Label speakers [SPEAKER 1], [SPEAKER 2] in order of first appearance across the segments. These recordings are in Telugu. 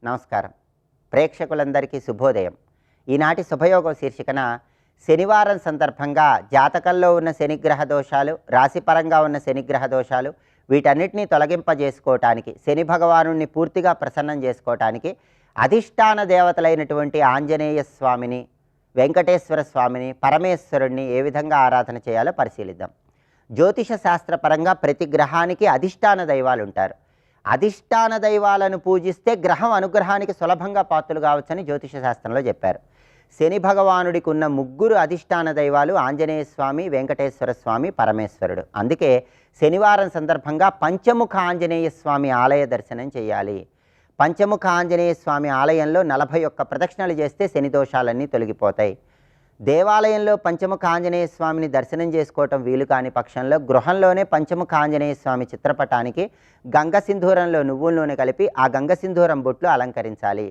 [SPEAKER 1] నమస్కారం. ప్రేక్షకులందరికీ శుభోదయం. ఈనాటి శుభయోగం శీర్షికన శనివారం సందర్భంగా జాతకంలో ఉన్న శనిగ్రహ దోషాలు, రాశిపరంగా ఉన్న శనిగ్రహ దోషాలు, వీటన్నిటినీ తొలగింపజేసుకోవటానికి, శని భగవానుణ్ణి పూర్తిగా ప్రసన్నం చేసుకోవటానికి అధిష్టాన దేవతలైనటువంటి ఆంజనేయ స్వామిని, వెంకటేశ్వర స్వామిని, పరమేశ్వరుణ్ణి ఏ విధంగా ఆరాధన చేయాలో పరిశీలిద్దాం. జ్యోతిష శాస్త్రపరంగా ప్రతి గ్రహానికి అధిష్టాన దైవాలు ఉంటారు. అధిష్టాన దైవాలను పూజిస్తే గ్రహం అనుగ్రహానికి సులభంగా పాత్రలు కావచ్చని జ్యోతిష శాస్త్రంలో చెప్పారు. శని భగవానుడికి ఉన్న ముగ్గురు అధిష్టాన దైవాలు ఆంజనేయ స్వామి, వెంకటేశ్వర స్వామి, పరమేశ్వరుడు. అందుకే శనివారం సందర్భంగా పంచముఖ ఆంజనేయ స్వామి ఆలయ దర్శనం చేయాలి. పంచముఖ ఆంజనేయ స్వామి ఆలయంలో 41 ప్రదక్షిణలు చేస్తే శని దోషాలన్నీ తొలగిపోతాయి. దేవాలయంలో పంచముఖ ఆంజనేయ స్వామిని దర్శనం చేసుకోవటం వీలు కాని పక్షంలో గృహంలోనే పంచముఖ ఆంజనేయ స్వామి చిత్రపటానికి గంగ సింధూరంలో నువ్వుల నూనె కలిపి ఆ గంగ సింధూరం బొట్లు అలంకరించాలి.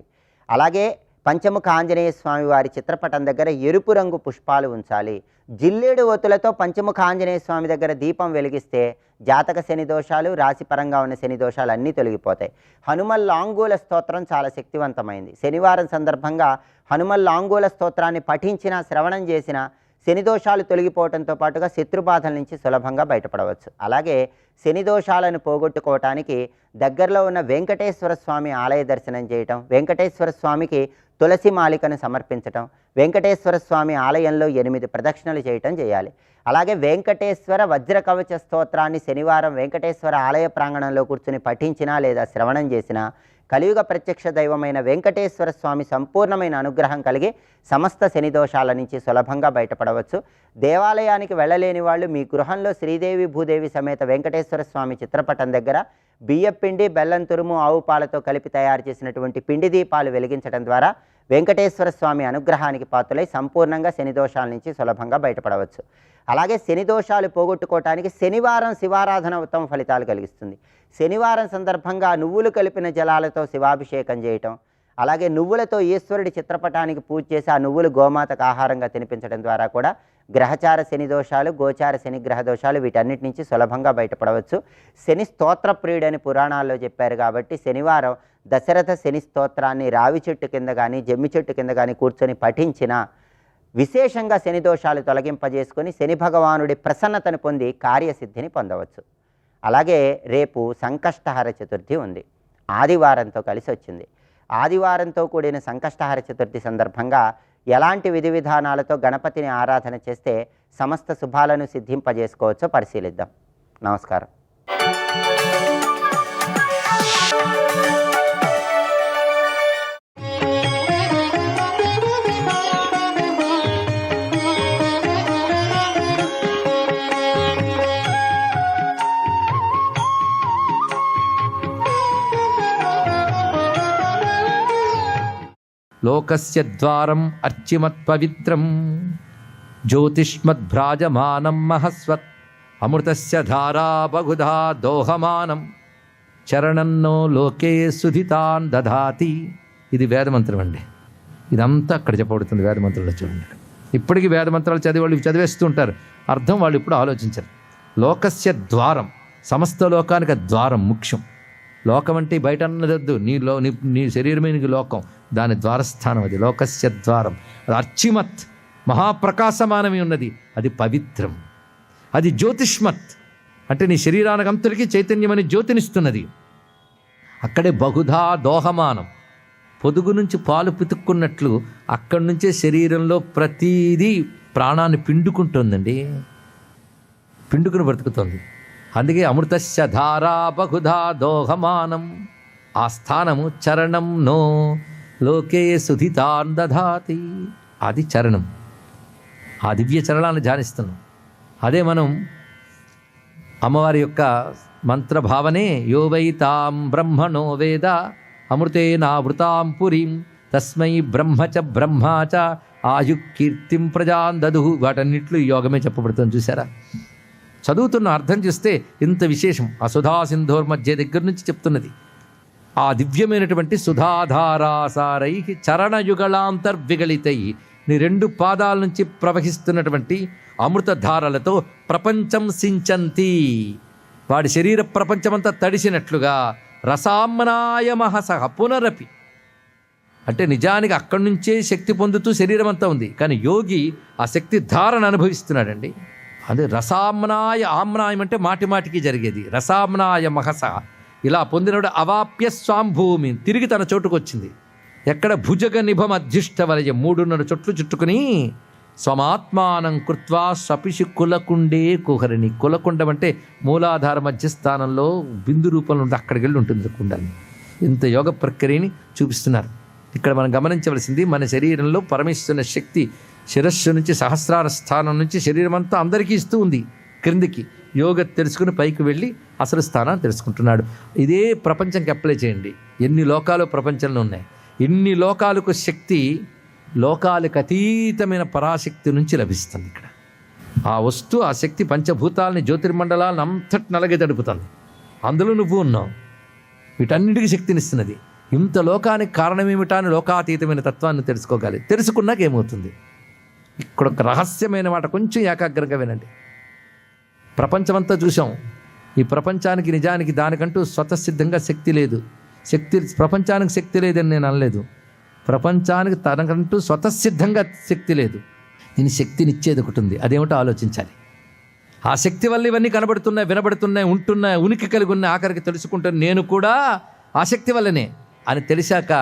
[SPEAKER 1] అలాగే పంచముఖ ఆంజనేయ స్వామి వారి చిత్రపటం దగ్గర ఎరుపు రంగు పుష్పాలు ఉంచాలి. జిల్లేడు ఒత్తులతో పంచముఖ ఆంజనేయ స్వామి దగ్గర దీపం వెలిగిస్తే జాతక శని దోషాలు, రాశిపరంగా ఉన్న శని దోషాలు అన్నీ తొలగిపోతాయి. హనుమల్ లాంగూల స్తోత్రం చాలా శక్తివంతమైంది. శనివారం సందర్భంగా హనుమల్ లాంగూల స్తోత్రాన్ని పఠించిన, శ్రవణం చేసిన శని దోషాలు తొలగిపోవడంతో పాటుగా శత్రుబాధల నుంచి సులభంగా బయటపడవచ్చు. అలాగే శని దోషాలను పోగొట్టుకోవటానికి దగ్గరలో ఉన్న వెంకటేశ్వర స్వామి ఆలయ దర్శనం చేయటం, వెంకటేశ్వర స్వామికి తులసి మాలికను సమర్పించటం, వెంకటేశ్వర స్వామి ఆలయంలో 8 ప్రదక్షిణలు చేయటం చేయాలి. అలాగే వెంకటేశ్వర వజ్రకవచ స్తోత్రాన్ని శనివారం వెంకటేశ్వర ఆలయ ప్రాంగణంలో కూర్చుని పఠించినా లేదా శ్రవణం చేసినా కలియుగ ప్రత్యక్ష దైవమైన వెంకటేశ్వర స్వామి సంపూర్ణమైన అనుగ్రహం కలిగి సమస్త శని దోషాల నుంచి సులభంగా బయటపడవచ్చు. దేవాలయానికి వెళ్ళలేని వాళ్ళు మీ గృహంలో శ్రీదేవి భూదేవి సమేత వెంకటేశ్వర స్వామి చిత్రపటం దగ్గర బియ్యపిండి, బెల్లం తురుము, ఆవు పాలతో కలిపి తయారు చేసినటువంటి పిండి దీపాలు వెలిగించడం ద్వారా వెంకటేశ్వర స్వామి అనుగ్రహానికి పాత్రలై సంపూర్ణంగా శని దోషాల నుంచి సులభంగా బయటపడవచ్చు. అలాగే శని దోషాలు పోగొట్టుకోవటానికి శనివారం శివారాధన ఉత్తమ ఫలితాలు కలిగిస్తుంది. శనివారం సందర్భంగా నువ్వులు కలిపిన జలాలతో శివాభిషేకం చేయటం, అలాగే నువ్వులతో ఈశ్వరుడి చిత్రపటానికి పూజ చేసి ఆ నువ్వులు గోమాతకు ఆహారంగా తినిపించడం ద్వారా కూడా గ్రహచార శని దోషాలు, గోచార శని గ్రహ దోషాలు వీటన్నిటి నుంచి సులభంగా బయటపడవచ్చు. శని స్తోత్ర ప్రియుడని పురాణాల్లో చెప్పారు కాబట్టి శనివారం దశరథ శని స్తోత్రాన్ని రావి చెట్టు కింద కానీ, జమ్మి చెట్టు కింద కానీ కూర్చొని పఠించిన విశేషంగా శని దోషాలు తొలగింపజేసుకొని శని భగవానుడి ప్రసన్నతను పొంది కార్యసిద్ధిని పొందవచ్చు. అలాగే రేపు సంకష్టహర చతుర్థి ఉంది, ఆదివారంతో కలిసి వచ్చింది. ఆదివారంతో కూడిన సంకష్టహర చతుర్థి సందర్భంగా ఎలాంటి విధి విధానాలతో గణపతిని ఆరాధన చేస్తే సమస్త శుభాలను సిద్ధింపజేసుకోవచ్చో పరిశీలిద్దాం. నమస్కారం.
[SPEAKER 2] లోకస్య ద్వారం అర్చిమత్ పవిత్రం జ్యోతిష్మద్భ్రాజమానం మహస్వత్ అమృతస్య ధారా బహుధా దోహమానం చరణన్నో లోకే సుధితాన్ దధాతి. ఇది వేదమంత్రం అండి. ఇదంతా అక్కడ చెప్పబడుతుంది వేదమంత్రంలో. చూడండి, ఇప్పటికీ వేదమంత్రాలు చదివేవాళ్ళు చదివేస్తూ ఉంటారు, అర్థం వాళ్ళు ఇప్పుడు ఆలోచించరు. లోకస్య ద్వారం, సమస్త లోకానికి ద్వారం ముఖ్యం. లోకం అంటే బయట అన్నదద్దు, నీ శరీరమైన లోకం, దాని ద్వారస్థానం అది. లోకస్య ద్వారం అది అర్చిమత్, మహాప్రకాశమానమే ఉన్నది, అది పవిత్రం. అది జ్యోతిష్మత్ అంటే నీ శరీరానికంతటికీ చైతన్యమని జ్యోతినిస్తున్నది. అక్కడే బహుధా దోహమానం, పొదుగు నుంచి పాలు పితుక్కున్నట్లు అక్కడి నుంచే శరీరంలో ప్రతీదీ ప్రాణాన్ని పిండుకుంటుందండి, పిండుకుని బ్రతుకుతుంది. అందుకే అమృతస్య ధారా బహుధా దోహమానం. ఆ స్థానము చరణం నో లోకే సుధితాన్ దధాతి. అది చరణం, ఆ దివ్య చరణాన్ని ధ్యానిస్తున్నాం. అదే మనం అమ్మవారి యొక్క మంత్రభావనే యో వై తాం బ్రహ్మణో వేద అమృతేనావృతాం పురీం తస్మై బ్రహ్మచ బ్రహ్మాచ ఆయు కీర్తిం ప్రజాన్ దదు. వాటన్నిట్లు ఈ యోగమే చెప్పబడుతుంది. చూసారా, చదువుతున్న అర్థం చేస్తే ఇంత విశేషం. ఆ సుధా సింధోర్ మధ్య దగ్గర నుంచి చెప్తున్నది. ఆ దివ్యమైనటువంటి సుధాధారాసారై చరణయుగళాంతర్విగళితై, నీ 2 పాదాల నుంచి ప్రవహిస్తున్నటువంటి అమృతధారలతో ప్రపంచం సించంతి, వాడి శరీర ప్రపంచమంతా తడిసినట్లుగా రసామ్నాయమహ సహ పునరపి అంటే నిజానికి అక్కడి నుంచే శక్తి పొందుతూ శరీరం అంతా ఉంది, కానీ యోగి ఆ శక్తి ధారణ అనుభవిస్తున్నాడండి. అదే రసామ్నాయ, ఆమ్నాయం అంటే మాటి మాటికి జరిగేది. రసామ్నాయ మహస ఇలా పొందినప్పుడు అవాప్య స్వాంభూమి, తిరిగి తన చోటుకు వచ్చింది. ఎక్కడ భుజగ నిభం అధ్యుష్ట వలయం, 3.5 చుట్లు చుట్టుకుని స్వమాత్మానం కృత్వా స్వపిషి కులకుండే కుహరిణి. కులకుండం అంటే మూలాధార మధ్యస్థానంలో బిందు రూపంలో ఉంటుంది, అక్కడికి వెళ్ళి ఉంటుంది కుండని. ఇంత యోగ ప్రక్రియని చూపిస్తున్నారు. ఇక్కడ మనం గమనించవలసింది, మన శరీరంలో పరమేశ్వరుని శక్తి శిరస్సు నుంచి సహస్రార స్థానం నుంచి శరీరం అంతా అందరికీ ఇస్తూ ఉంది క్రిందికి. యోగ తెలుసుకుని పైకి వెళ్ళి అసలు స్థానాన్ని తెలుసుకుంటున్నాడు. ఇదే ప్రపంచంకి అప్లై చేయండి. ఎన్ని లోకాలు ప్రపంచంలో ఉన్నాయి, ఎన్ని లోకాలకు శక్తి లోకాలకు అతీతమైన పరాశక్తి నుంచి లభిస్తుంది. ఇక్కడ ఆ వస్తువు, ఆ శక్తి పంచభూతాలని, జ్యోతిర్మండలాలను అంతటి నలగే తడుపుతుంది. అందులో నువ్వు ఉన్నావు. వీటన్నిటికీ శక్తినిస్తున్నది. ఇంత లోకానికి కారణమేమిటా అని లోకాతీతమైన తత్వాన్ని తెలుసుకోగలి. తెలుసుకున్నాక ఏమవుతుంది? ఇక్కడ ఒక రహస్యమైన మాట, కొంచెం ఏకాగ్రంగా వినండి. ప్రపంచమంతా చూసాం. ఈ ప్రపంచానికి నిజానికి దానికంటూ స్వతసిద్ధంగా శక్తి లేదు. ప్రపంచానికి శక్తి లేదని నేను అనలేదు. ప్రపంచానికి తనకంటూ స్వతసిద్ధంగా శక్తి లేదు. దీని శక్తినిచ్చేది ఒకటి ఉంది, అదేమిటో ఆలోచించాలి. ఆ శక్తి వల్ల ఇవన్నీ కనబడుతున్నాయి, వినబడుతున్నాయి, ఉంటున్నాయి, ఉనికి కలిగి ఉన్నాయి. ఆఖరికి తెలుసుకుంటాను నేను కూడా ఆ శక్తి వల్లనే అని తెలిసాక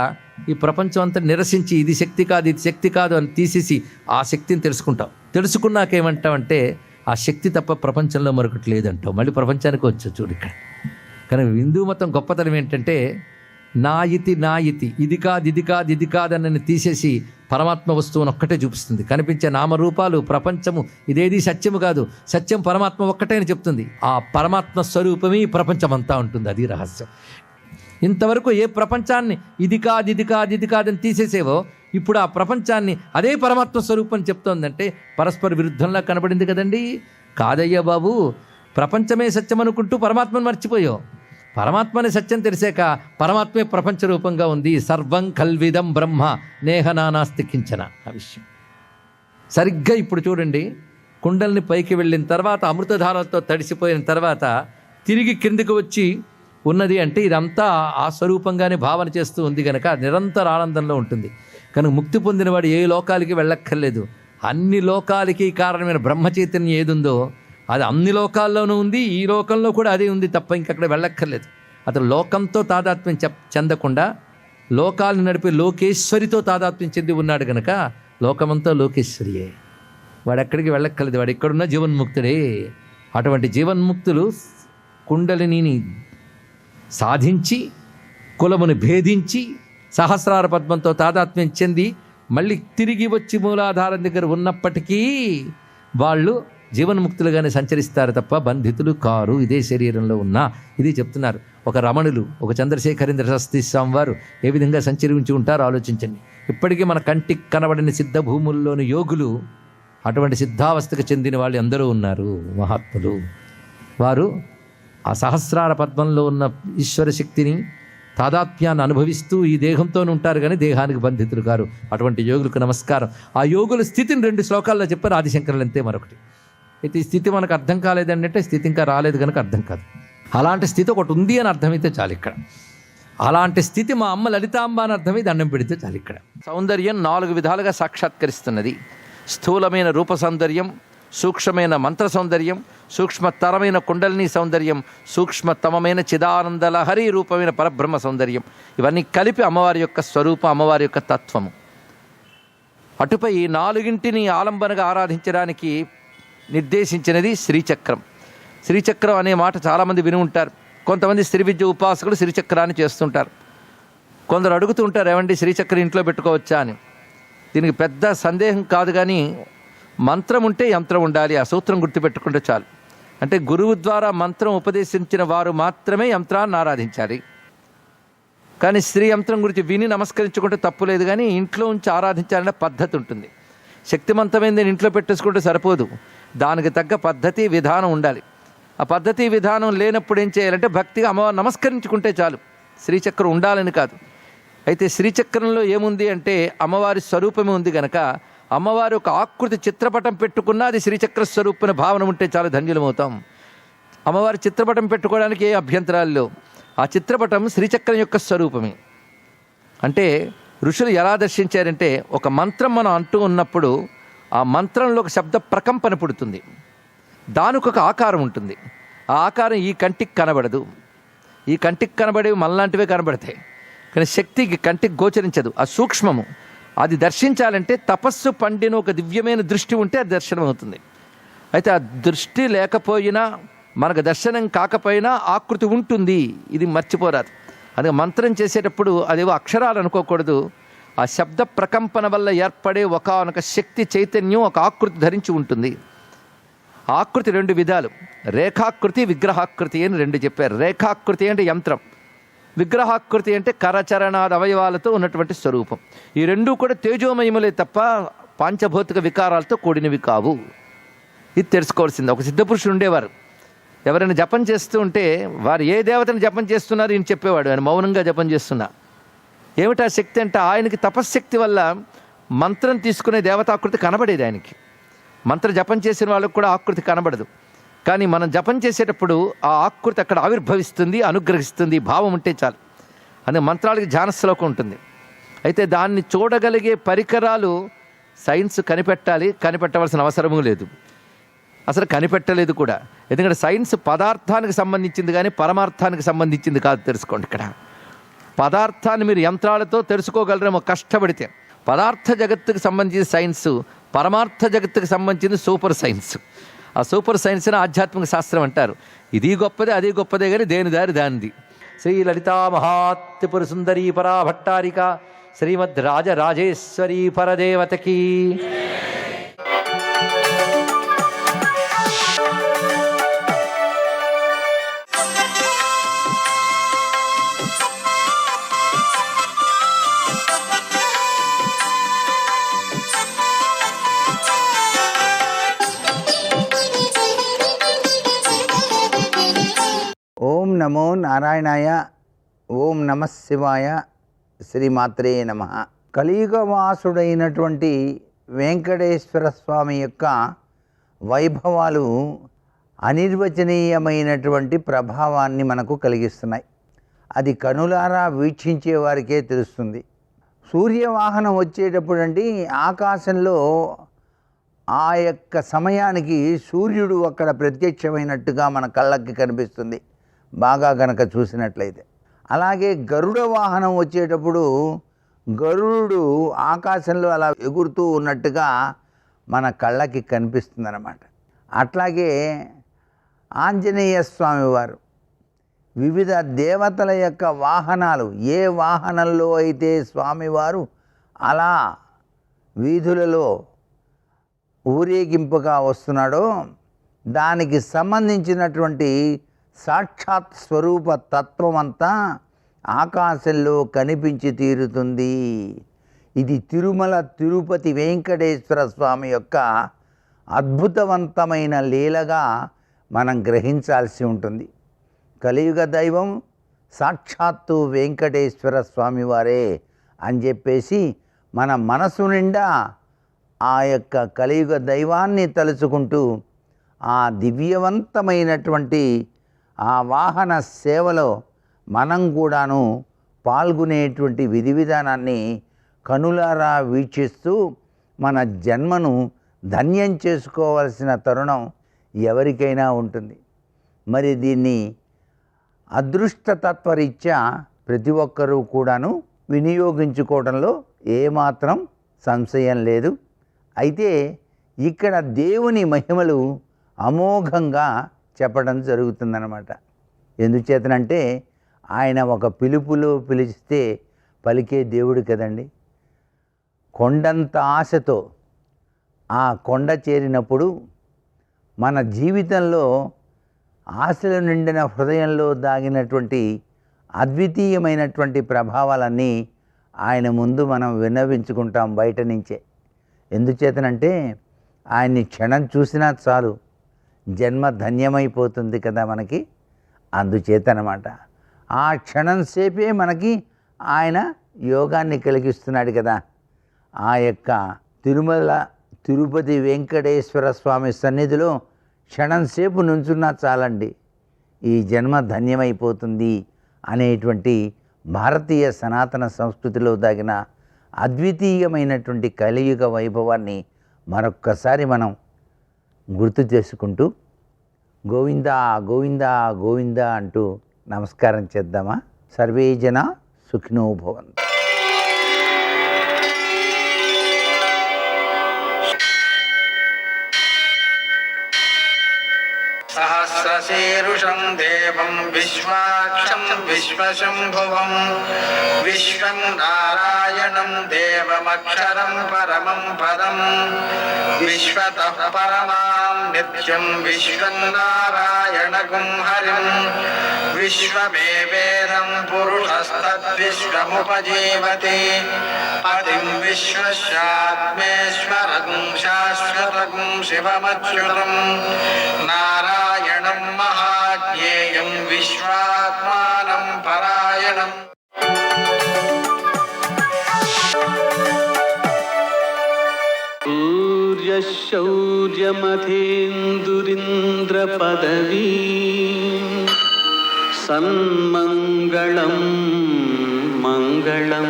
[SPEAKER 2] ఈ ప్రపంచం అంతా నిరసించి ఇది శక్తి కాదు, ఇది శక్తి కాదు అని తీసేసి ఆ శక్తిని తెలుసుకుంటాం. తెలుసుకున్నాక ఏమంటావంటే ఆ శక్తి తప్ప ప్రపంచంలో మరొకటి లేదంటావు. మళ్ళీ ప్రపంచానికి వచ్చావు చూడు ఇక్కడ. కానీ హిందూ మతం గొప్పతనం ఏంటంటే నా ఇతి ఇది కాదు, ఇది కాదు, ఇది కాదని తీసేసి పరమాత్మ వస్తువును ఒక్కటే చూపిస్తుంది. కనిపించే నామరూపాలు, ప్రపంచము ఇదేది సత్యము కాదు, సత్యం పరమాత్మ ఒక్కటే అని చెప్తుంది. ఆ పరమాత్మ స్వరూపమే ఈ ప్రపంచం అంతా ఉంటుంది. అది రహస్యం. ఇంతవరకు ఏ ప్రపంచాన్ని ఇది కాదని తీసేసేవో ఇప్పుడు ఆ ప్రపంచాన్ని అదే పరమాత్మ స్వరూపం చెప్తోందంటే పరస్పర విరుద్ధంలా కనబడింది కదండి. కాదయ్యా బాబు, ప్రపంచమే సత్యం అనుకుంటూ పరమాత్మను మర్చిపోయావు. పరమాత్మని సత్యం తెలిసాక పరమాత్మే ప్రపంచ రూపంగా ఉంది. సర్వం కల్విదం బ్రహ్మ నేహనానాస్తి కించన. ఆ విషయం సరిగ్గా ఇప్పుడు చూడండి. కుండల్ని పైకి వెళ్ళిన తర్వాత అమృతధారలతో తడిసిపోయిన తర్వాత తిరిగి కిందికి వచ్చి ఉన్నది అంటే ఇదంతా ఆ స్వరూపంగానే భావన చేస్తూ ఉంది కనుక నిరంతర ఆనందంలో ఉంటుంది. కనుక ముక్తి పొందినవాడు ఏ లోకాలకి వెళ్ళక్కర్లేదు. అన్ని లోకాలకి కారణమైన బ్రహ్మ చైతన్యం ఏదుందో అది అన్ని లోకాల్లోనూ ఉంది, ఈ లోకంలో కూడా అదే ఉంది తప్ప ఇంకక్కడ వెళ్ళక్కర్లేదు. అతను లోకంతో తాదాత్మ్యం చెందకుండా లోకాలను నడిపే లోకేశ్వరితో తాదాత్మ్యం చెంది ఉన్నాడు కనుక లోకమంతా లోకేశ్వరియే. వాడు ఎక్కడికి వెళ్ళక్కర్లేదు, వాడు ఎక్కడున్నా జీవన్ముక్తుడే. అటువంటి జీవన్ముక్తులు కుండలిని సాధించి కులమును భేదించి సహస్రార పద్మంతో తాదాత్మ్యం చెంది మళ్ళీ తిరిగి వచ్చి మూలాధారం దగ్గర ఉన్నప్పటికీ వాళ్ళు జీవన్ముక్తులుగానే సంచరిస్తారు తప్ప బంధితులు కారు. ఇదే శరీరంలో ఉన్నా ఇది చెప్తున్నారు. ఒక రమణులు, ఒక చంద్రశేఖరేంద్ర శాస్త్రి స్వామి వారు ఏ విధంగా సంచరించి ఉంటారో ఆలోచించండి. ఇప్పటికీ మన కంటికి కనబడిన సిద్ధ భూముల్లోని యోగులు అటువంటి సిద్ధావస్థకు చెందిన వాళ్ళు ఎందరో ఉన్నారు. మహాత్ములు వారు ఆ సహస్రార పద్మంలో ఉన్న ఈశ్వర శక్తిని తాదాత్మ్యాన్ని అనుభవిస్తూ ఈ దేహంతోనే ఉంటారు కానీ దేహానికి బంధితులు కారు. అటువంటి యోగులకు నమస్కారం. ఆ యోగుల స్థితిని 2 శ్లోకాల్లో చెప్పారు ఆదిశంకరులు. అంతే మరొకటి. అయితే ఈ స్థితి మనకు అర్థం కాలేదంటే స్థితి ఇంకా రాలేదు కనుక అర్థం కాదు. అలాంటి స్థితి ఒకటి ఉంది అని అర్థమైతే చాలు ఇక్కడ. అలాంటి స్థితి మా అమ్మ లలితాంబ అని అర్థమై దండం పెడితే చాలు ఇక్కడ. సౌందర్యం 4 విధాలుగా సాక్షాత్కరిస్తున్నది. స్థూలమైన రూప సౌందర్యం, సూక్ష్మమైన మంత్ర సౌందర్యం, సూక్ష్మతరమైన కుండలిని సౌందర్యం, సూక్ష్మతమమైన చిదానందలహరి రూపమైన పరబ్రహ్మ సౌందర్యం. ఇవన్నీ కలిపి అమ్మవారి యొక్క స్వరూపం, అమ్మవారి యొక్క తత్వము. అటుపై 4ంటిని ఆలంబనగా ఆరాధించడానికి నిర్దేశించినది శ్రీచక్రం. శ్రీచక్రం అనే మాట చాలామంది విని ఉంటారు. కొంతమంది శ్రీ విద్య ఉపాసకులు శ్రీచక్రాన్ని చేస్తుంటారు. కొందరు అడుగుతూ ఉంటారు, ఏమండి శ్రీచక్రం ఇంట్లో పెట్టుకోవచ్చా అని. దీనికి పెద్ద సందేహం కాదు, కానీ మంత్రం ఉంటే యంత్రం ఉండాలి. ఆ సూత్రం గుర్తుపెట్టుకుంటే చాలు. అంటే గురువు ద్వారా మంత్రం ఉపదేశించిన వారు మాత్రమే యంత్రాన్ని ఆరాధించాలి. కానీ శ్రీ యంత్రం గురించి విని నమస్కరించుకుంటే తప్పులేదు, కానీ ఇంట్లో ఉంచి ఆరాధించాలనే పద్ధతి ఉంటుంది. శక్తిమంతమైంది ఇంట్లో పెట్టేసుకుంటే సరిపోదు, దానికి తగ్గ పద్ధతి విధానం ఉండాలి. ఆ పద్ధతి విధానం లేనప్పుడు ఏం చేయాలంటే భక్తిగా అమ్మవారు నమస్కరించుకుంటే చాలు. శ్రీచక్రం ఉండాలని కాదు. అయితే శ్రీచక్రంలో ఏముంది అంటే అమ్మవారి స్వరూపమే ఉంది కనుక అమ్మవారి ఒక ఆకృతి చిత్రపటం పెట్టుకున్నా అది శ్రీచక్ర స్వరూపమైన భావన ఉంటే చాలా ధన్యులమవుతాం. అమ్మవారి చిత్రపటం పెట్టుకోవడానికి ఏ అభ్యంతరాలు లేవు. ఆ చిత్రపటం శ్రీచక్రం యొక్క స్వరూపమే. అంటే ఋషులు ఎలా దర్శించారంటే, ఒక మంత్రం మనం అంటూ ఉన్నప్పుడు ఆ మంత్రంలో ఒక శబ్ద ప్రకంపన పుడుతుంది, దానికి ఒక ఆకారం ఉంటుంది. ఆ ఆకారం ఈ కంటికి కనబడదు, ఈ కంటికి కనబడేవి మనలాంటివే కనబడతాయి, కానీ శక్తికి కంటికి గోచరించదు, ఆ సూక్ష్మము. అది దర్శించాలంటే తపస్సు పండిన ఒక దివ్యమైన దృష్టి ఉంటే అది దర్శనం అవుతుంది. అయితే ఆ దృష్టి లేకపోయినా, మనకు దర్శనం కాకపోయినా ఆకృతి ఉంటుంది, ఇది మర్చిపోరాదు. అది మంత్రం చేసేటప్పుడు అదేవో అక్షరాలు అనుకోకూడదు, ఆ శబ్ద ప్రకంపన వల్ల ఏర్పడే ఒకానొక శక్తి చైతన్యం ఒక ఆకృతి ధరించి ఉంటుంది. ఆకృతి రెండు విధాలు, రేఖాకృతి, విగ్రహాకృతి అని రెండు చెప్పారు. రేఖాకృతి అంటే యంత్రం, విగ్రహాకృతి అంటే కరచరణాది అవయవాలతో ఉన్నటువంటి స్వరూపం. ఈ రెండూ కూడా తేజోమయములే తప్ప పాంచభౌతిక వికారాలతో కూడినవి కావు. ఇది తెలుసుకోవాల్సింది. ఒక సిద్ధపురుషుడు ఉండేవారు, ఎవరైనా జపం చేస్తూ ఉంటే వారు ఏ దేవతను జపం చేస్తున్నారు ఈయన చెప్పేవాడు, ఆయన మౌనంగా జపం చేస్తున్నా. ఏమిటా శక్తి అంటే, ఆయనకి తపశ్శక్తి వల్ల మంత్రం తీసుకునే దేవతాకృతి కనబడేది ఆయనకి. మంత్ర జపం చేసిన వాళ్ళకు కూడా ఆకృతి కనబడదు, కానీ మనం జపం చేసేటప్పుడు ఆ ఆకృతి అక్కడ ఆవిర్భవిస్తుంది, అనుగ్రహిస్తుంది, భావం ఉంటే చాలు. అనే మంత్రాలకి ధ్యానశ్లోకం ఉంటుంది. అయితే దాన్ని చూడగలిగే పరికరాలు సైన్స్ కనిపెట్టాలి, కనిపెట్టవలసిన అవసరమూ లేదు, అసలు కనిపెట్టలేదు కూడా. ఎందుకంటే సైన్స్ పదార్థానికి సంబంధించింది కానీ పరమార్థానికి సంబంధించింది కాదు. తెలుసుకోండి, ఇక్కడ పదార్థాన్ని మీరు యంత్రాలతో తెలుసుకోగలరేమో కష్టపడితే, పదార్థ జగత్తుకు సంబంధించిన సైన్స్, పరమార్థ జగత్తుకు సంబంధించింది సూపర్ సైన్స్. ఆ సూపర్ సైన్స్ అని ఆధ్యాత్మిక శాస్త్రం అంటారు. ఇది గొప్పదే, అది గొప్పదే, కానీ దేని దారి దానిది. శ్రీ లలితా మహాత్రిపుర సుందరీ పరాభట్టారిక శ్రీమద్ రాజరాజేశ్వరీ పరదేవతకి.
[SPEAKER 3] ఓం నమో నారాయణాయ, ఓం నమః శివాయ, శ్రీమాత్రే నమః. కలియుగవాసుడైనటువంటి వెంకటేశ్వర స్వామి యొక్క వైభవాలు అనిర్వచనీయమైనటువంటి ప్రభావాన్ని మనకు కలిగిస్తున్నాయి. అది కనులారా వీక్షించే వారికే తెలుస్తుంది. సూర్యవాహనం వచ్చేటప్పుడు అండి, ఆకాశంలో ఆ యొక్క సమయానికి సూర్యుడు అక్కడ ప్రత్యక్షమైనట్టుగా మన కళ్ళకి కనిపిస్తుంది, బాగా గనక చూసినట్లయితే. అలాగే గరుడ వాహనం వచ్చేటప్పుడు గరుడు ఆకాశంలో అలా ఎగురుతూ ఉన్నట్టుగా మన కళ్ళకి కనిపిస్తుంది అన్నమాట. అట్లాగే ఆంజనేయ స్వామి వారు వివిధ దేవతల యొక్క వాహనాలు, ఏ వాహనంలో అయితే స్వామివారు అలా వీధులలో ఊరేగింపుగా వస్తున్నాడో దానికి సంబంధించినటువంటి సాక్షాత్ స్వరూప తత్వమంతా ఆకాశంలో కనిపించి తీరుతుంది. ఇది తిరుమల తిరుపతి వెంకటేశ్వర స్వామి యొక్క అద్భుతవంతమైన లీలగా మనం గ్రహించాల్సి ఉంటుంది. కలియుగ దైవం సాక్షాత్తు వెంకటేశ్వర స్వామివారే అని చెప్పేసి మన మనసు నిండా ఆ యొక్క కలియుగ దైవాన్ని తలుచుకుంటూ ఆ దివ్యవంతమైనటువంటి ఆ వాహన సేవలో మనం కూడాను పాల్గొనేటువంటి విధి విధానాన్ని కనులారా వీక్షిస్తూ మన జన్మను ధన్యం చేసుకోవాల్సిన తరుణం ఎవరికైనా ఉంటుంది. మరి దీన్ని అదృష్టతత్వరీత్యా ప్రతి ఒక్కరూ కూడాను వినియోగించుకోవడంలో ఏమాత్రం సంశయం లేదు. అయితే ఇక్కడ దేవుని మహిమలు అమోఘంగా చెప్పడం జరుగుతుందన్నమాట. ఎందుచేతనంటే ఆయన ఒక పిలుపులో పిలిస్తే పలికే దేవుడు కదండి. కొండంత ఆశతో ఆ కొండ చేరినప్పుడు మన జీవితంలో ఆశలు నిండిన హృదయంలో దాగినటువంటి అద్వితీయమైనటువంటి ప్రభావాలన్నీ ఆయన ముందు మనం విన్నవించుకుంటాం బయట నుంచే. ఎందుచేతనంటే ఆయన్ని క్షణం చూసినా చాలు, జన్మ ధన్యమైపోతుంది కదా మనకి. అందుచేతనమాట ఆ క్షణం సేపే మనకి ఆయన యోగాన్ని కలిగిస్తున్నాడు కదా. ఆ యొక్క తిరుమల తిరుపతి వెంకటేశ్వర స్వామి సన్నిధిలో క్షణం సేపు నుంచున్నా చాలండి, ఈ జన్మ ధన్యమైపోతుంది అనేటువంటి భారతీయ సనాతన సంస్కృతిలో దాగిన అద్వితీయమైనటువంటి కలియుగ వైభవాన్ని మరొక్కసారి మనం గుర్తు చేసుకుంటూ గోవిందా గోవిందా గోవిందా అంటూ నమస్కారం చేద్దామా? సర్వే జన సుఖినో భవంతు.
[SPEAKER 4] సహస్రశీరుషం దేవం విశ్వాక్షం విశ్వశంభువం విశ్వం నారాయణం దేవమక్షరం పరమం పదం విశ్వతః పరమాం నిత్యం విశ్వం నారాయణగుం హరిం విశ్వమేవేదం పురుషస్తద్విశ్వముపజీవతి పతిం విశ్వస్యాత్మేశ్వరగుం శాశ్వతగుం శివమచ్యుతం నారాయణం మహాజ్ఞేయం విశ్వాత్మానం పరాయణం.
[SPEAKER 5] సూర్యశౌర్యమథేందురింద్ర పదవీ సన్మంగళం మంగళం.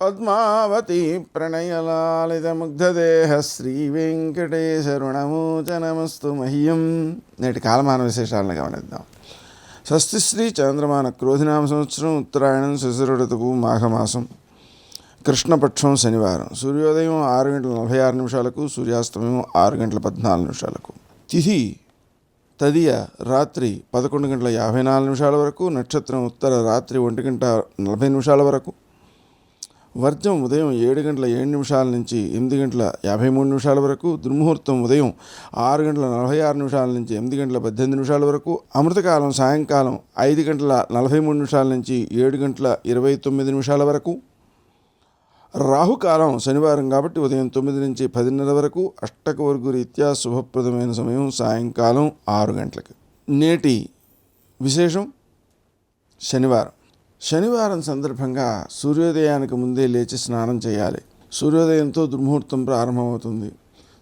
[SPEAKER 6] పద్మావతి ప్రణయలాలితముగ్ధదేహ శ్రీ వెంకటేశరుణమోచనమస్తు మహ్యం. నేటి కాలమాన విశేషాలను గమనిద్దాం. షష్ఠి శ్రీ చంద్రమాన క్రోధినామ సంవత్సరం ఉత్తరాయణం శశిరుడతుపు మాఘమాసం కృష్ణపక్షం శనివారం. సూర్యోదయం 6:46 సూర్యాస్తమయం 6:14. తిథి తదియ రాత్రి 11:54 వరకు. నక్షత్రం ఉత్తర రాత్రి 1:40 వరకు. వర్జం ఉదయం 7:07 నుంచి 8:53 వరకు. దుర్ముహూర్తం ఉదయం 6:46 నుంచి 8:18 వరకు. అమృతకాలం సాయంకాలం 5:43 నుంచి 7:29 వరకు. రాహుకాలం శనివారం కాబట్టి ఉదయం 9 నుంచి 10:30 వరకు. అష్టకవర్గు రీత్యా శుభప్రదమైన సమయం సాయంకాలం 6 గంటలకు. నేటి విశేషం శనివారం సందర్భంగా సూర్యోదయానికి ముందే లేచి స్నానం చేయాలి. సూర్యోదయంతో దుర్ముహూర్తం ప్రారంభమవుతుంది.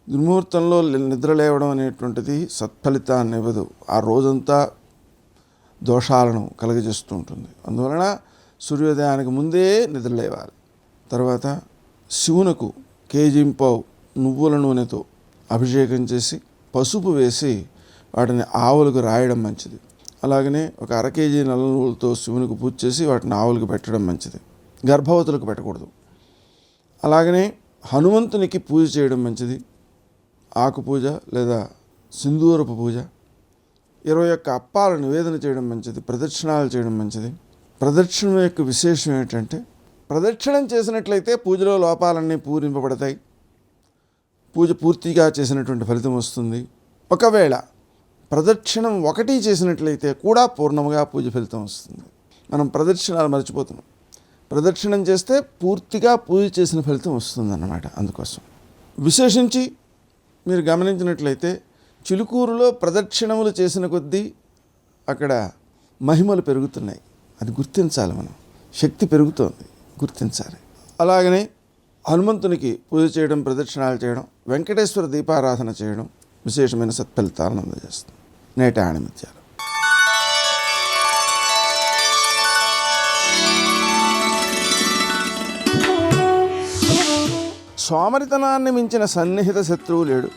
[SPEAKER 6] దుర్ముహూర్తంలో నిద్ర లేవడం అనేటువంటిది సత్ఫలితాన్ని ఇవ్వదు, ఆ రోజంతా దోషాలను కలుగజేస్తూ ఉంటుంది. అందువలన సూర్యోదయానికి ముందే నిద్ర లేవాలి. తర్వాత శివునకు కేజీంపావు నువ్వుల నూనెతో అభిషేకం చేసి పసుపు వేసి వాటిని ఆవులకు రాయడం మంచిది. అలాగనే ఒక 1/2 కేజీ నల్ల నువ్వులతో శివునికి పూజ చేసి వాటిని ఆవులకు పెట్టడం మంచిది. గర్భవతులకు పెట్టకూడదు. అలాగనే హనుమంతునికి పూజ చేయడం మంచిది. ఆకు పూజ లేదా సింధూరపు పూజ. 21 అప్పాల నివేదన చేయడం మంచిది. ప్రదక్షిణాలు చేయడం మంచిది. ప్రదక్షిణం యొక్క విశేషం ఏంటంటే, ప్రదక్షిణం చేసినట్లయితే పూజలో లోపాలన్నీ పూరింపబడతాయి, పూజ పూర్తిగా చేసినటువంటి ఫలితం వస్తుంది. ఒకవేళ ప్రదక్షిణం 1 చేసినట్లయితే కూడా పూర్ణముగా పూజ ఫలితం వస్తుంది. మనం ప్రదక్షిణాలు మర్చిపోతున్నాం. ప్రదక్షిణం చేస్తే పూర్తిగా పూజ చేసిన ఫలితం వస్తుందన్నమాట. అందుకోసం విశేషించి మీరు గమనించినట్లయితే చిలుకూరులో ప్రదక్షిణములు చేసిన కొద్దీ అక్కడ మహిమలు పెరుగుతున్నాయి. అది గుర్తించాలి. మనం శక్తి పెరుగుతోంది, గుర్తించాలి. అలాగనే హనుమంతునికి పూజ చేయడం, ప్రదక్షిణాలు చేయడం, వెంకటేశ్వర దీపారాధన చేయడం విశేషమైన సత్ఫలితాలను అందజేస్తుంది. నేటి ఆణిముత్యాలు. సోమరితనాన్ని మించిన సన్నిహిత శత్రువు లేడు.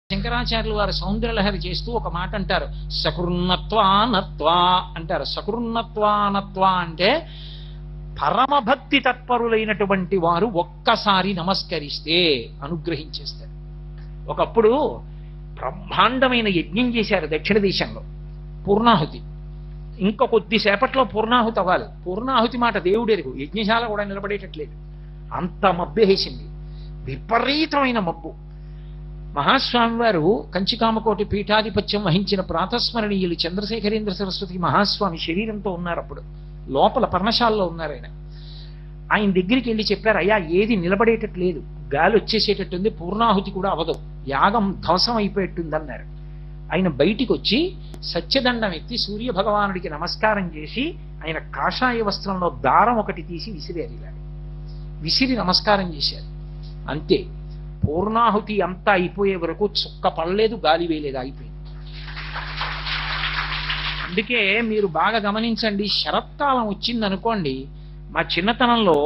[SPEAKER 7] శంకరాచార్యులు వారు సౌందర్యలహరి చేస్తూ ఒక మాట అంటారు, సకృన్నత్వానత్వా అంటారు. సకృన్నత్వానత్వా అంటే పరమభక్తి తత్పరులైనటువంటి వారు ఒక్కసారి నమస్కరిస్తే అనుగ్రహించేస్తారు. ఒకప్పుడు బ్రహ్మాండమైన యజ్ఞం చేశారు దక్షిణ దేశంలో, పూర్ణాహుతి. ఇంకా కొద్దిసేపట్లో పూర్ణాహుతి అవ్వాలి. పూర్ణాహుతి మాట దేవుడెరుగు, యజ్ఞశాల కూడా నిలబడేటట్లేదు, అంత మబ్బేసింది, విపరీతమైన మబ్బు. మహాస్వామి వారు కంచికామకోటి పీఠాధిపత్యం వహించిన ప్రాతస్మరణీయులు చంద్రశేఖరేంద్ర సరస్వతి మహాస్వామి శరీరంతో ఉన్నారు. అప్పుడు లోపల పర్ణశాలలో ఉన్నారు. ఆయన దగ్గరికి వెళ్ళి చెప్పారు, అయ్యా ఏది నిలబడేటట్లేదు, గాలి వచ్చేసేటట్టుంది, పూర్ణాహుతి కూడా అవదు, యాగం ధ్వంసం అయిపోయేట్టుంది అన్నారు. ఆయన బయటికి వచ్చి సత్యదండం ఎత్తి సూర్య భగవానుడికి నమస్కారం చేసి ఆయన కాషాయ వస్త్రంలో దారం ఒకటి తీసి విసిరేది, విసిరి నమస్కారం చేశారు. అంతే, పూర్ణాహుతి అంతా అయిపోయే వరకు చుక్క పడలేదు, గాలి వేయలేదు, అయిపోయింది. అందుకే మీరు బాగా గమనించండి, శరత్కాలం వచ్చిందనుకోండి, మా చిన్నతనంలో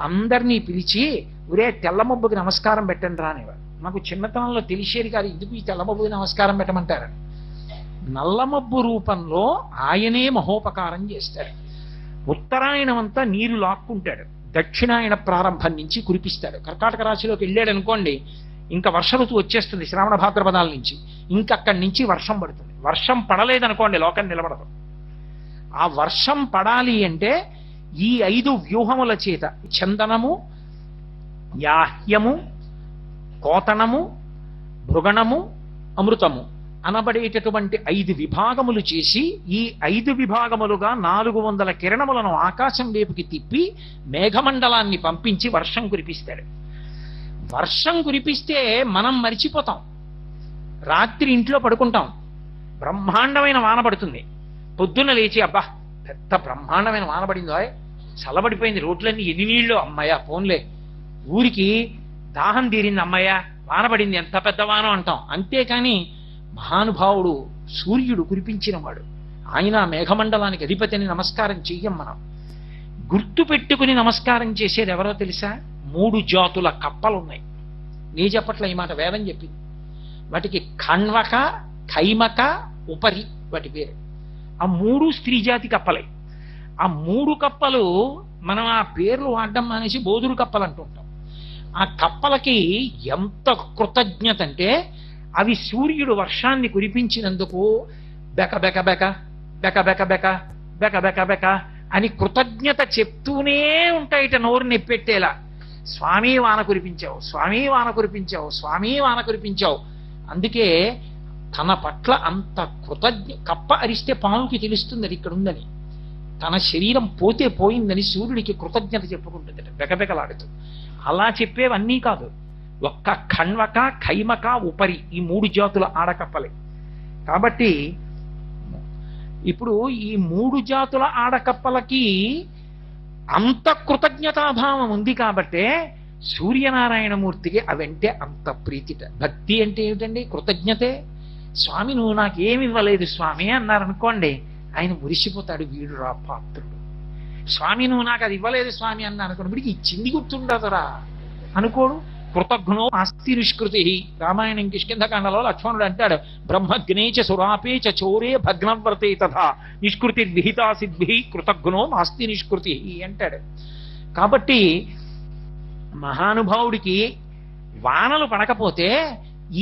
[SPEAKER 7] అందరినీ పిలిచి ఒరే తెల్లమబ్బుకి నమస్కారం పెట్టండి రా అనేవారు. మాకు చిన్నతనంలో తెలిసేది కాదు ఎందుకు ఈ తెల్లమబ్బుకి నమస్కారం పెట్టమంటారు. నల్లమబ్బు రూపంలో ఆయనే మహోపకారం చేస్తాడు. ఉత్తరాయణం అంతా నీరు లాక్కుంటాడు, దక్షిణాయన ప్రారంభం నుంచి కురిపిస్తాడు. కర్కాటక రాశిలోకి వెళ్ళాడు అనుకోండి, ఇంకా వర్ష ఋతువు వచ్చేస్తుంది శ్రావణ భాద్రపదాల నుంచి, ఇంకక్కడి నుంచి వర్షం పడుతుంది. వర్షం పడలేదనుకోండి లోకం నిలబడదు. ఆ వర్షం పడాలి అంటే ఈ 5 వ్యూహముల చేత చందనము, యాహ్యము, కోతనము, భృగణము, అమృతము అనబడేటటువంటి 5 విభాగములు చేసి ఈ 5 విభాగములుగా 400 కిరణములను ఆకాశం వైపుకి తిప్పి మేఘమండలాన్ని పంపించి వర్షం కురిపిస్తాడు. వర్షం కురిపిస్తే మనం మరిచిపోతాం, రాత్రి ఇంట్లో పడుకుంటాం, బ్రహ్మాండమైన వాన పడుతుంది, పొద్దున్న లేచి అబ్బా పెద్ద బ్రహ్మాండమైన వాన పడిందో, చల్లబడిపోయింది రోడ్లన్నీ ఎన్ని నీళ్ళు, అమ్మయ్య పోన్లే, ఊరికి దాహం తీరింది, అమ్మయ్య వాన పడింది, ఎంత పెద్ద వానం అంటాం. అంతేకాని మహానుభావుడు సూర్యుడు కురిపించిన వాడు, ఆయన మేఘమండలానికి అధిపతిని నమస్కారం చెయ్యం. మనం గుర్తు పెట్టుకుని నమస్కారం చేసేది ఎవరో తెలుసా? 3 జాతుల కప్పలున్నాయి. నీ చెప్పట్ల ఈ మాట వేదం చెప్పింది. వాటికి ఖణ్వక, ఖైమక, ఉపరి వాటి పేరు. ఆ 3 స్త్రీ జాతి కప్పలే. ఆ 3 కప్పలు మనం ఆ పేర్లు వాడడం మానేసి బోధురు కప్పలు అంటుంటాం. ఆ కప్పలకి ఎంత కృతజ్ఞత అంటే, అవి సూర్యుడు వర్షాన్ని కురిపించినందుకు బెక బెక బెక బెక బెక బెక బెక బెక బెక అని కృతజ్ఞత చెప్తూనే ఉంటాయిట, నోరు నెప్పెట్టేలా. స్వామి వాన కురిపించావు, స్వామి వాన కురిపించావు, స్వామి వాన కురిపించావు. అందుకే తన పట్ల అంత కప్ప అరిస్తే పాముకి తెలుస్తుంది అది ఇక్కడ ఉందని, తన శరీరం పోతే పోయిందని సూర్యుడికి కృతజ్ఞత చెప్పుకుంటుందట బెకబెకలాడుతూ. అలా చెప్పేవన్నీ కాదు, ఒక్క ఖణ్వక, ఖైమక, ఉపరి ఈ 3 జాతుల ఆడకప్పలే. కాబట్టి ఇప్పుడు ఈ 3 జాతుల ఆడకప్పలకి అంత కృతజ్ఞతాభావం ఉంది కాబట్టే సూర్యనారాయణమూర్తికి అవంటే అంత ప్రీతిట. భక్తి అంటే ఏమిటండి? కృతజ్ఞతే. స్వామి నువ్వు నాకేమి ఇవ్వలేదు స్వామి అన్నారనుకోండి, ఆయన మురిసిపోతాడు, వీడు రా పాత్రుడు. స్వామి నువ్వు నాకు అది ఇవ్వలేదు స్వామి అన్నారు అనుకోండి, వీడికి ఇచ్చింది గుర్తుండదురా అనుకోడు. కృతజ్ఞో నాస్తి నిష్కృతి. రామాయణం కిష్కింధకాండలో లక్ష్మణుడు అంటాడు, బ్రహ్మజ్ఞేచ సురాపేచ చోరే భగ్నవ్రతే తథా నిష్కృతి విహితా సిద్ధి కృతజ్ఞో నాస్తి నిష్కృతి అంటాడు. కాబట్టి మహానుభావుడికి వానలు పడకపోతే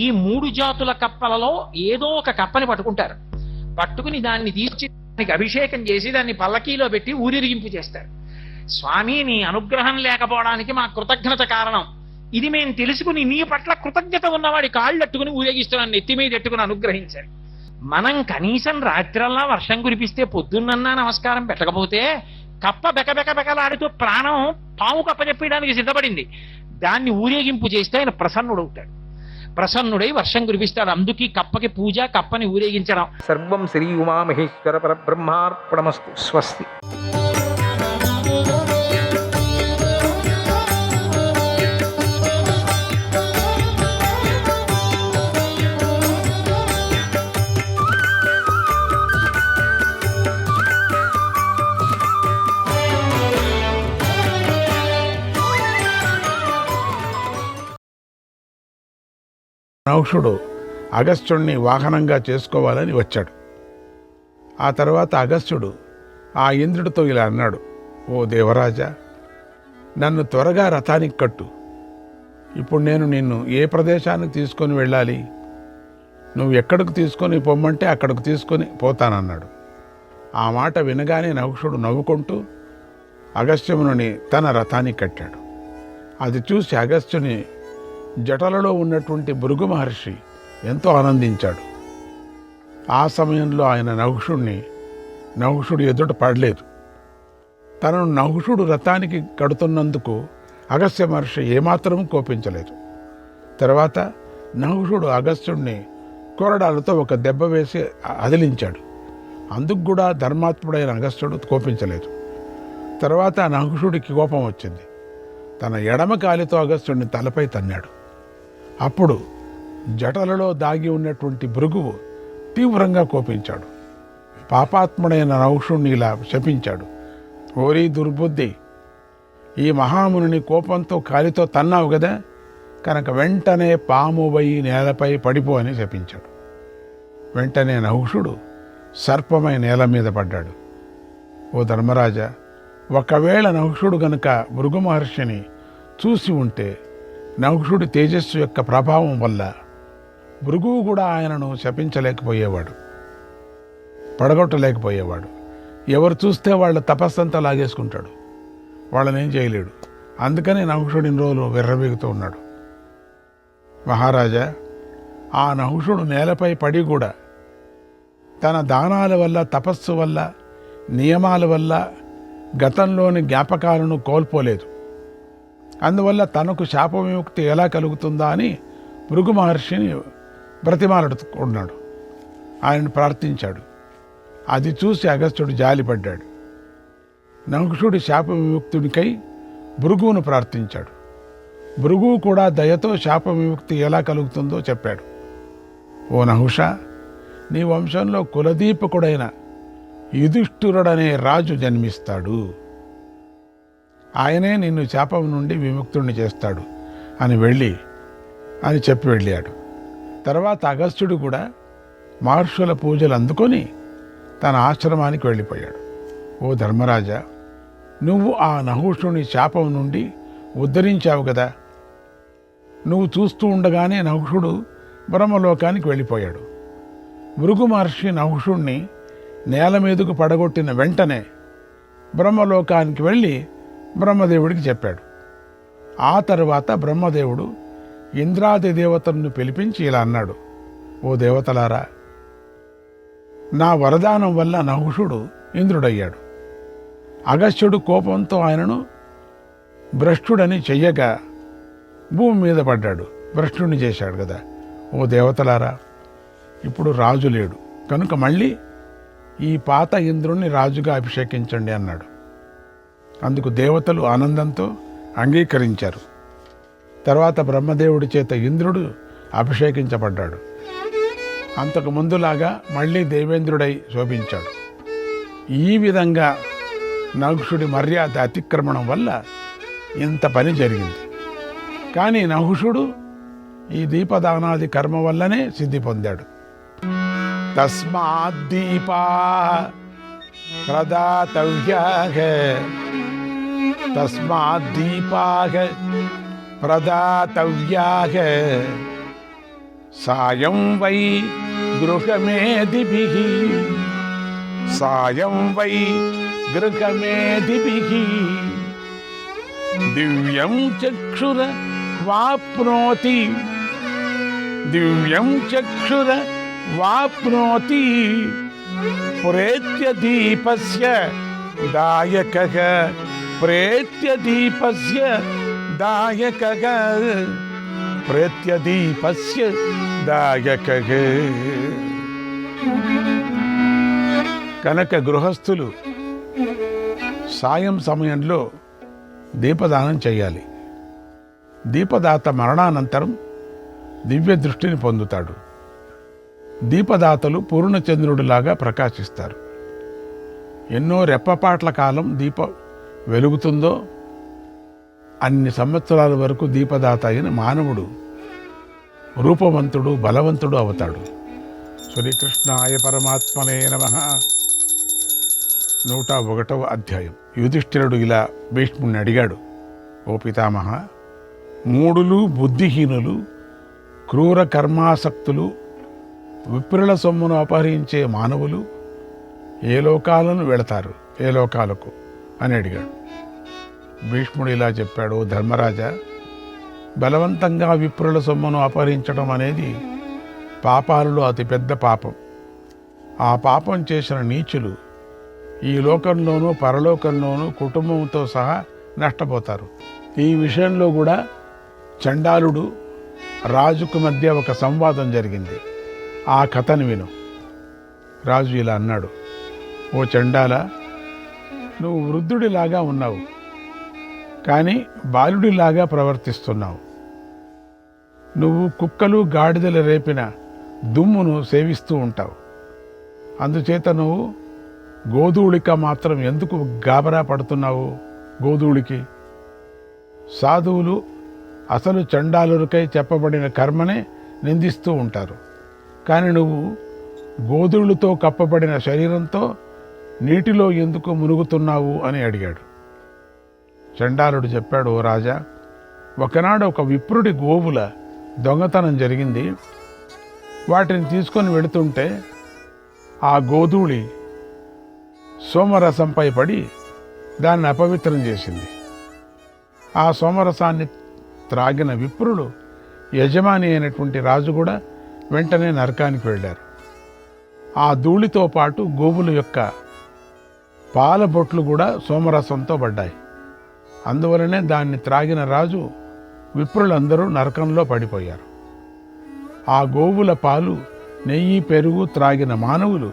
[SPEAKER 7] ఈ 3 జాతుల కప్పలలో ఏదో ఒక కప్పని పట్టుకుంటారు, పట్టుకుని దాన్ని తీర్చి దానికి అభిషేకం చేసి దాన్ని పల్లకీలో పెట్టి ఊరిరిగింపు చేస్తారు. స్వామి నీ అనుగ్రహం లేకపోవడానికి మా కృతజ్ఞత కారణం, ఇది మేము తెలుసుకుని నీ పట్ల కృతజ్ఞత ఉన్నవాడి కాళ్ళు అట్టుకుని ఊరేగిస్తున్నాను, నెత్తి మీద ఎట్టుకుని అనుగ్రహించారు. మనం కనీసం రాత్రల్లా వర్షం కురిపిస్తే పొద్దున్నన్నా నమస్కారం పెట్టకపోతే కప్ప బెకబెక బెకలాడుతూ ప్రాణం పాము కప్ప చెప్పడానికి సిద్ధపడింది, దాన్ని ఊరేగింపు చేస్తే ఆయన ప్రసన్నుడవుతాడు, ప్రసన్నుడై వర్షం కురిపిస్తాడు. అందుకే కప్పకి పూజ, కప్పని ఊరేగించడం.
[SPEAKER 8] సర్వం శ్రీ ఉమామహేశ్వర పరబ్రహ్మార్పణమస్తు. స్వస్తి.
[SPEAKER 9] నహుషుడు అగస్త్యుడిని వాహనంగా చేసుకోవాలని వచ్చాడు. ఆ తర్వాత అగస్త్యుడు ఆ ఇంద్రుడితో ఇలా అన్నాడు, ఓ దేవరాజా, నన్ను త్వరగా రథానికి కట్టు. ఇప్పుడు నేను నిన్ను ఏ ప్రదేశానికి తీసుకొని వెళ్ళాలి? నువ్వు ఎక్కడికి తీసుకొని పొమ్మంటే అక్కడికి తీసుకొని పోతానన్నాడు. ఆ మాట వినగానే నహుషుడు నవ్వుకుంటూ అగస్త్యముని తన రథానికి కట్టాడు. అది చూసి అగస్త్యుని జటలలో ఉన్నటువంటి భృగు మహర్షి ఎంతో ఆనందించాడు. ఆ సమయంలో ఆయన నహుషుడు ఎదుట పడలేదు. తనను నహుషుడు రథానికి కడుతున్నందుకు అగస్త్య మహర్షి ఏమాత్రం కోపించలేదు. తర్వాత నహుషుడు అగస్త్యుడిని కొరడాలతో ఒక దెబ్బ వేసి అదిలించాడు. అందుకు కూడా ధర్మాత్ముడైన అగస్త్యుడు కోపించలేదు. తర్వాత నహుషుడికి కోపం వచ్చింది. తన ఎడమ కాలితో అగస్త్యుడిని తలపై తన్నాడు. అప్పుడు జటలలో దాగి ఉన్నటువంటి భృగువు తీవ్రంగా కోపించాడు. పాపాత్ముడైన నహుషుడిని ఇలా శపించాడు, ఓరి దుర్బుద్ధి, ఈ మహాముని కోపంతో కాలితో తన్నావు కదా, కనుక వెంటనే పామువై నేలపై పడిపో అని శపించాడు. వెంటనే నహుషుడు సర్పమై నేల మీద పడ్డాడు. ఓ ధర్మరాజా, ఒకవేళ నహుషుడు గనుక భృగు మహర్షిని చూసి ఉంటే నహుషుడి తేజస్సు యొక్క ప్రభావం వల్ల భృగువు కూడా ఆయనను శపించలేకపోయేవాడు, పడగొట్టలేకపోయేవాడు. ఎవరు చూస్తే వాళ్ళ తపస్సంతా లాగేసుకుంటాడు, వాళ్ళనేం చేయలేడు. అందుకని నహుషుడు ఇన్ని రోజులు విర్రవీగుతూ ఉన్నాడు. మహారాజా, ఆ నహుషుడు నేలపై పడి కూడా తన దానాల వల్ల, తపస్సు వల్ల, నియమాల వల్ల గతంలోని జ్ఞాపకాలను కోల్పోలేదు. అందువల్ల తనకు శాప విముక్తి ఎలా కలుగుతుందా అని భృగు మహర్షిని బ్రతిమాలడుకున్నాడు, ఆయనను ప్రార్థించాడు. అది చూసి అగస్త్యుడు జాలిపడ్డాడు. నహుషుడి శాప విముక్తునికై భృగువును ప్రార్థించాడు. భృగువు కూడా దయతో శాప విముక్తి ఎలా కలుగుతుందో చెప్పాడు. ఓ నహుష, నీ వంశంలో కులదీపకుడైన యుధిష్ఠిరుడనే రాజు జన్మిస్తాడు, ఆయనే నిన్ను శాపం నుండి విముక్తుడిని చేస్తాడు అని చెప్పి వెళ్ళాడు. తర్వాత అగస్త్యుడు కూడా మహర్షుల పూజలు అందుకొని తన ఆశ్రమానికి వెళ్ళిపోయాడు. ఓ ధర్మరాజా, నువ్వు ఆ నహుషుని శాపం నుండి ఉద్ధరించావు కదా. నువ్వు చూస్తూ ఉండగానే నహుషుడు బ్రహ్మలోకానికి వెళ్ళిపోయాడు. భృగు మహర్షి నహుషుణ్ణి నేల మీదకు పడగొట్టిన వెంటనే బ్రహ్మలోకానికి వెళ్ళి బ్రహ్మదేవుడికి చెప్పాడు. ఆ తరువాత బ్రహ్మదేవుడు ఇంద్రాది దేవతలను పిలిపించి ఇలా అన్నాడు, ఓ దేవతలారా, నా వరదానం వల్ల నహుషుడు ఇంద్రుడయ్యాడు. అగస్త్యుడు కోపంతో ఆయనను భ్రష్టుడని చెయ్యగా భూమి మీద పడ్డాడు, భ్రష్టుడిని చేశాడు కదా. ఓ దేవతలారా, ఇప్పుడు రాజు లేడు కనుక మళ్ళీ ఈ పాత ఇంద్రుణ్ణి రాజుగా అభిషేకించండి అన్నాడు. అందుకు దేవతలు ఆనందంతో అంగీకరించారు. తర్వాత బ్రహ్మదేవుడి చేత ఇంద్రుడు అభిషేకించబడ్డాడు. అంతకు ముందులాగా మళ్ళీ దేవేంద్రుడై శోభించాడు. ఈ విధంగా నహుషుడి మర్యాద అతిక్రమణం వల్ల ఇంత పని జరిగింది. కానీ నహుషుడు ఈ దీపదానాది కర్మ వల్లనే సిద్ధి పొందాడు. తస్మాద్దీపా ప్రదాతవ్యాః ప్రదాతవ్యాః సాయం వై గృహమేధిభిః దివ్యం చక్షుర వాప్నోతి ప్రేత్య దీపస్య దాయకః కనుక గృహస్థులు సాయం సమయంలో దీపదానం చేయాలి. దీపదాత మరణానంతరం దివ్య దృష్టిని పొందుతాడు. దీపదాతలు పూర్ణచంద్రుడిలాగా ప్రకాశిస్తారు. ఎన్నో రెప్పపాట్ల కాలం దీపం వెలుగుతుందో అన్ని సంవత్సరాల వరకు దీపదాత అయిన మానవుడు రూపవంతుడు, బలవంతుడు అవుతాడు. శ్రీకృష్ణాయ పరమాత్మనే నమః. 101వ అధ్యాయం. యుధిష్ఠిరుడు ఇలా భీష్ముడిని అడిగాడు, ఓ పితామహ, మూఢులు, బుద్ధిహీనులు, క్రూర కర్మాసక్తులు, విప్రుల సొమ్మును అపహరించే మానవులు ఏ లోకాలను వెళతారు, ఏ లోకాలకు అని అడిగాడు. భీష్ముడు ఇలా చెప్పాడు, ధర్మరాజా, బలవంతంగా విప్రుల సొమ్మును అపహరించడం అనేది పాపాలలో అతిపెద్ద పాపం. ఆ పాపం చేసిన నీచులు ఈ లోకంలోనూ పరలోకంలోనూ కుటుంబంతో సహా నష్టపోతారు. ఈ విషయంలో కూడా చండాలుడు రాజుకు మధ్య ఒక సంవాదం జరిగింది. ఆ కథను విను. రాజు ఇలా అన్నాడు, ఓ చండాల, నువ్వు వృద్ధుడిలాగా ఉన్నావు, కానీ బాలుడిలాగా ప్రవర్తిస్తున్నావు. నువ్వు కుక్కలు గాడిదలు రేపిన దుమ్మును సేవిస్తూ ఉంటావు. అందుచేత నువ్వు గోధూళిక మాత్రం ఎందుకు గాబరా పడుతున్నావు? గోధూళికి సాధువులు అసలు చండాలురికై చెప్పబడిన కర్మనే నిందిస్తూ ఉంటారు. కానీ నువ్వు గోధులతో కప్పబడిన శరీరంతో నీటిలో ఎందుకు మునుగుతున్నావు అని అడిగాడు. చండాలుడు చెప్పాడు, ఓ రాజా, ఒకనాడు ఒక విప్రుడి గోవుల దొంగతనం జరిగింది. వాటిని తీసుకొని వెళుతుంటే ఆ గోధూళి సోమరసంపై పడి దాన్ని అపవిత్రం చేసింది. ఆ సోమరసాన్ని త్రాగిన విప్రుడు, యజమాని అయినటువంటి రాజు కూడా వెంటనే నరకానికి వెళ్ళారు. ఆ ధూళితో పాటు గోవుల యొక్క పాల బొట్లు కూడా సోమరసంతో పడ్డాయి. అందువలనే దాన్ని త్రాగిన రాజు, విప్రులందరూ నరకంలో పడిపోయారు. ఆ గోవుల పాలు, నెయ్యి, పెరుగు త్రాగిన మానవులు,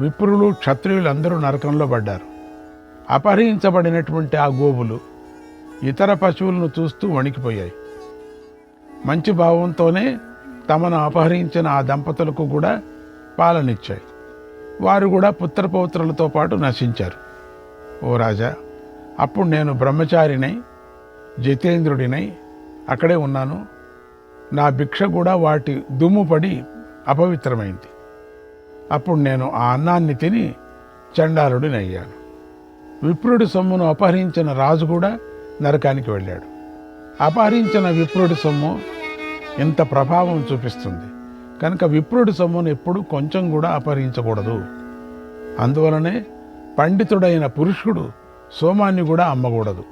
[SPEAKER 9] విప్రులు, క్షత్రియులందరూ నరకంలో పడ్డారు. అపహరించబడినటువంటి ఆ గోవులు ఇతర పశువులను చూస్తూ వణికిపోయాయి. మంచి భావంతోనే తమను అపహరించిన ఆ దంపతులకు కూడా పాలనిచ్చాయి. వారు కూడా పుత్రపౌత్రులతో పాటు నశించారు. ఓ రాజా, అప్పుడు నేను బ్రహ్మచారినై, జితేంద్రుడినై అక్కడే ఉన్నాను. నా భిక్ష కూడా వాటి దుమ్ము పడి అపవిత్రమైంది. అప్పుడు నేను ఆ అన్నాన్ని తిని చండాలుడినయ్యాను. విప్రుడి సొమ్మును అపహరించిన రాజు కూడా నరకానికి వెళ్ళాడు. అపహరించిన విప్రుడి సొమ్ము ఇంత ప్రభావం చూపిస్తుంది కనుక విప్రుడి సొమ్మును ఎప్పుడు కొంచెం కూడా అపహరించకూడదు. అందువలనే పండితుడైన పురుషుడు సోమాన్ని కూడా అమ్మకూడదు.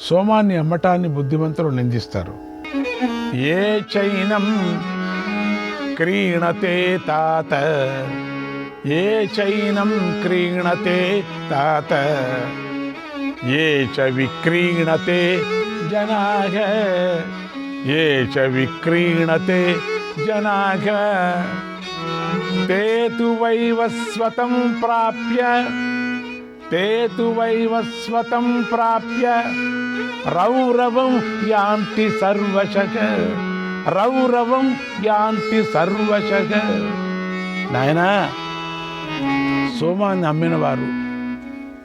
[SPEAKER 9] సోమాన్ని అమ్మటాన్ని బుద్ధిమంతులు నిందిస్తారు. ఏ చైనం క్రీణతే తాత, ఏ చైనం క్రీణతే తాత, ఏ చ విక్రీణతే జనాః, ఏ చ విక్రీణతే జనాః, తే తు వైవస్వతం ప్రాప్య, తే తు వైవస్వతం ప్రాప్య రౌరవం యాంతి సర్వశః, రౌరవం యాంతి సర్వశః. నాయనా, సోమాన్ని అమ్మినవారు,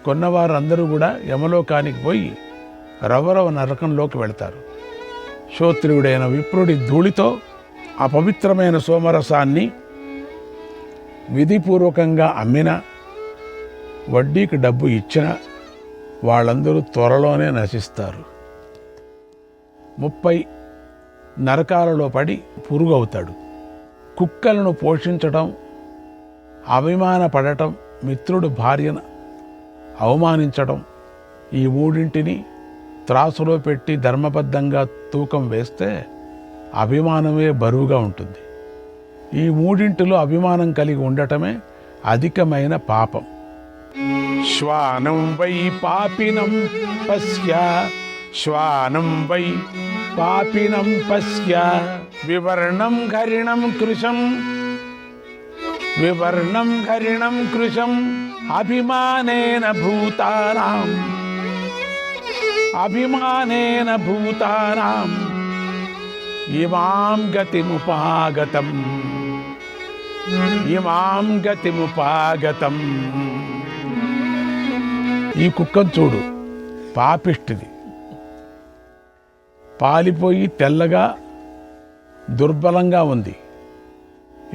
[SPEAKER 9] కొన్నవారు అందరూ కూడా యమలోకానికి పోయి రౌరవ నరకంలోకి వెళతారు. శ్రోత్రియుడైన విప్రుడి ధూళితో అపవిత్రమైన సోమరసాన్ని విధిపూర్వకంగా అమ్మిన, వడ్డీకి డబ్బు ఇచ్చిన వాళ్ళందరూ త్వరలోనే నశిస్తారు. 30 నరకాలలో పడి పురుగు అవుతాడు. కుక్కలను పోషించటం, అభిమానపడటం, మిత్రుడు భార్యను అవమానించడం, ఈ మూడింటిని త్రాసులో పెట్టి ధర్మబద్ధంగా తూకం వేస్తే అభిమానమే బరువుగా ఉంటుంది. ఈ మూడింటిలో అభిమానం కలిగి ఉండటమే అధికమైన పాపం. శ్వానం వై పాపినం పశ్య, శ్వానం వై పాపినం పశ్య, వివర్ణం హరిణం కృశం, వివర్ణం హరిణం కృశం, అభిమానేన భూతానాం, అభిమానేన భూతానాం ఇమాం గతిముపాగతం, ఇమాం గతిముపాగతం. ఈ కుక్కను చూడు, పాపిష్టిది, పాలిపోయి తెల్లగా దుర్బలంగా ఉంది.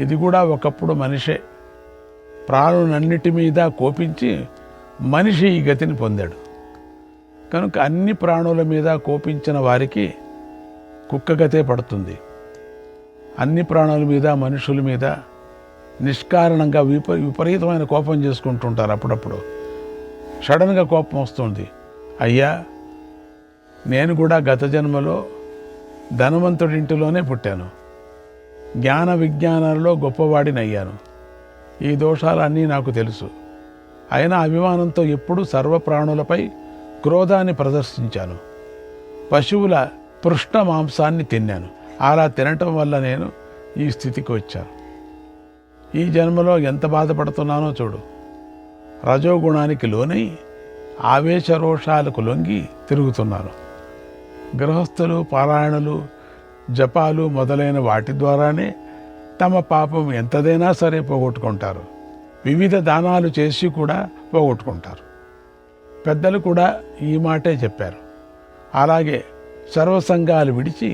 [SPEAKER 9] ఇది కూడా ఒకప్పుడు మనిషే. ప్రాణులన్నిటి మీద కోపించి మనిషి ఈ గతిని పొందాడు. కనుక అన్ని ప్రాణుల మీద కోపించిన వారికి కుక్క గతే పడుతుంది. అన్ని ప్రాణుల మీద, మనుషుల మీద నిష్కారణంగా విపరీతమైన కోపం చేసుకుంటుంటారు. అప్పుడప్పుడు సడన్గా కోపం వస్తుంది. అయ్యా, నేను కూడా గత జన్మలో ధనవంతుడింటిలోనే పుట్టాను, జ్ఞాన విజ్ఞానాలలో గొప్పవాడినయ్యాను. ఈ దోషాలన్నీ నాకు తెలుసు. అయినా అభిమానంతో ఎప్పుడూ సర్వప్రాణులపై క్రోధాన్ని ప్రదర్శించాను. పశువుల పృష్ఠ మాంసాన్ని తిన్నాను. అలా తినటం వల్ల నేను ఈ స్థితికి వచ్చాను. ఈ జన్మలో ఎంత బాధపడుతున్నానో చూడు. రజోగుణానికి లోనై ఆవేశ రోషాలకు లొంగి తిరుగుతున్నాను. గృహస్థులు పారాయణలు జపాలు మొదలైన వాటి ద్వారానే తమ పాపం ఎంతదైనా సరే పోగొట్టుకుంటారు. వివిధ దానాలు చేసి కూడా పోగొట్టుకుంటారు. పెద్దలు కూడా ఈ మాటే చెప్పారు. అలాగే సర్వసంగాలు విడిచి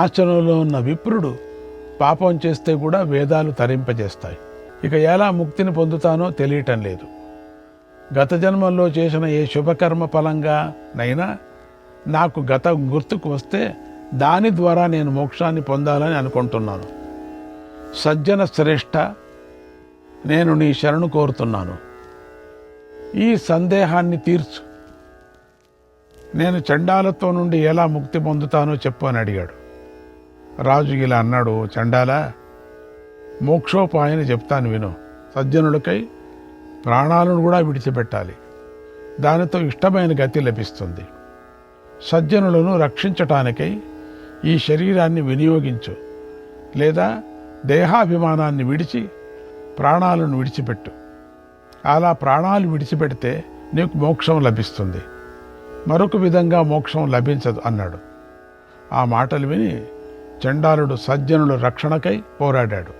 [SPEAKER 9] ఆచరణలో ఉన్న విప్రుడు పాపం చేస్తే కూడా వేదాలు తరింపజేస్తాయి. ఇక ఎలా ముక్తిని పొందుతానో తెలియటం లేదు. గత జన్మల్లో చేసిన ఏ శుభకర్మ ఫలంగా నైనా నాకు గత గుర్తుకు వస్తే దాని ద్వారా నేను మోక్షాన్ని పొందాలని అనుకుంటున్నాను. సజ్జన శ్రేష్ఠ, నేను నీ శరణు కోరుతున్నాను. ఈ సందేహాన్ని తీర్చు. నేను చండాలతో నుండి ఎలా ముక్తి పొందుతానో చెప్పు అని అడిగాడు. రాజు ఇలా అన్నాడు, చండాల, మోక్షోపాయాన్ని చెప్తాను విను. సజ్జనులకై ప్రాణాలను కూడా విడిచిపెట్టాలి. దానితో ఇష్టమైన గతి లభిస్తుంది. సజ్జనులను రక్షించటానికై ఈ శరీరాన్ని వినియోగించు, లేదా దేహాభిమానాన్ని విడిచి ప్రాణాలను విడిచిపెట్టు. అలా ప్రాణాలు విడిచిపెడితే నీకు మోక్షం లభిస్తుంది. మరొక విధంగా మోక్షం లభించదు అన్నాడు. ఆ మాటలు విని చండాలుడు సజ్జనుల రక్షణకై పోరాడాడు.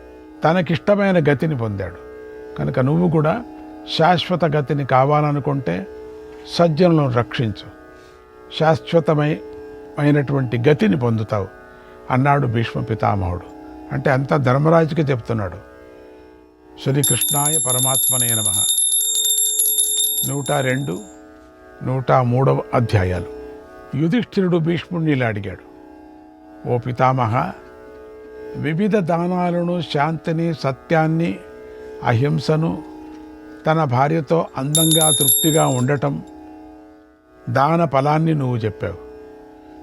[SPEAKER 9] తనకిష్టమైన గతిని పొందాడు. కనుక నువ్వు కూడా శాశ్వత గతిని కావాలనుకుంటే సజ్జనులను రక్షించు, శాశ్వతమైనటువంటి గతిని పొందుతావు అన్నాడు భీష్మ పితామహుడు. అంటే అంతా ధర్మరాజుకి చెప్తున్నాడు. శ్రీకృష్ణాయ పరమాత్మనే నమః. 102, 103 అధ్యాయాలు. యుధిష్ఠిరుడు భీష్ముడిని ఇలా అడిగాడు, ఓ పితామహ, వివిధ దానాలను, శాంతిని, సత్యాన్ని, అహింసను, తన భార్యతో అందంగా తృప్తిగా ఉండటం, దాన ఫలాన్ని నువ్వు చెప్పావు.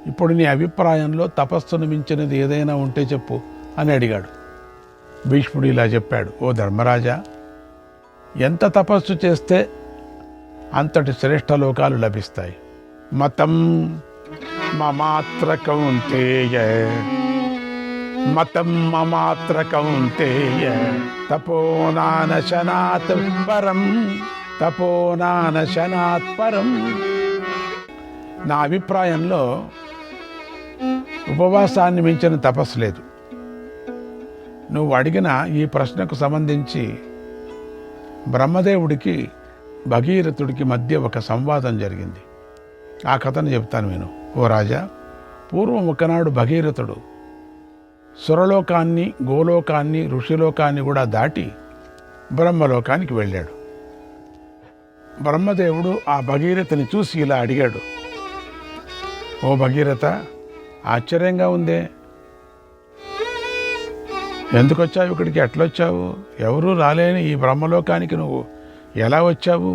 [SPEAKER 9] ఇప్పుడు నీ అభిప్రాయంలో తపస్సును మించినది ఏదైనా ఉంటే చెప్పు అని అడిగాడు. భీష్ముడు ఇలా చెప్పాడు, ఓ ధర్మరాజా, ఎంత తపస్సు చేస్తే అంతటి శ్రేష్ఠ లోకాలు లభిస్తాయి. మతం మమాత్ర కౌంతేయ, మతం మమాత్ర కౌంతేయ, తపోనానశనాత్ పరం, తపోనానశనాత్ పరం. నా అభిప్రాయంలో ఉపవాసాన్ని మించిన తపస్సు లేదు. నువ్వు అడిగిన ఈ ప్రశ్నకు సంబంధించి బ్రహ్మదేవుడికి భగీరథుడికి మధ్య ఒక సంవాదం జరిగింది. ఆ కథను చెప్తాను నేను. ఓ రాజా, పూర్వం ఒకనాడు భగీరథుడు సురలోకాన్ని, గోలోకాన్ని, ఋషిలోకాన్ని కూడా దాటి బ్రహ్మలోకానికి వెళ్ళాడు. బ్రహ్మదేవుడు ఆ భగీరథని చూసి ఇలా అడిగాడు, ఓ భగీరథ, ఆశ్చర్యంగా ఉందే, ఎందుకు వచ్చావు ఇక్కడికి? ఎట్లొచ్చావు? ఎవరూ రాలేని ఈ బ్రహ్మలోకానికి నువ్వు ఎలా వచ్చావు?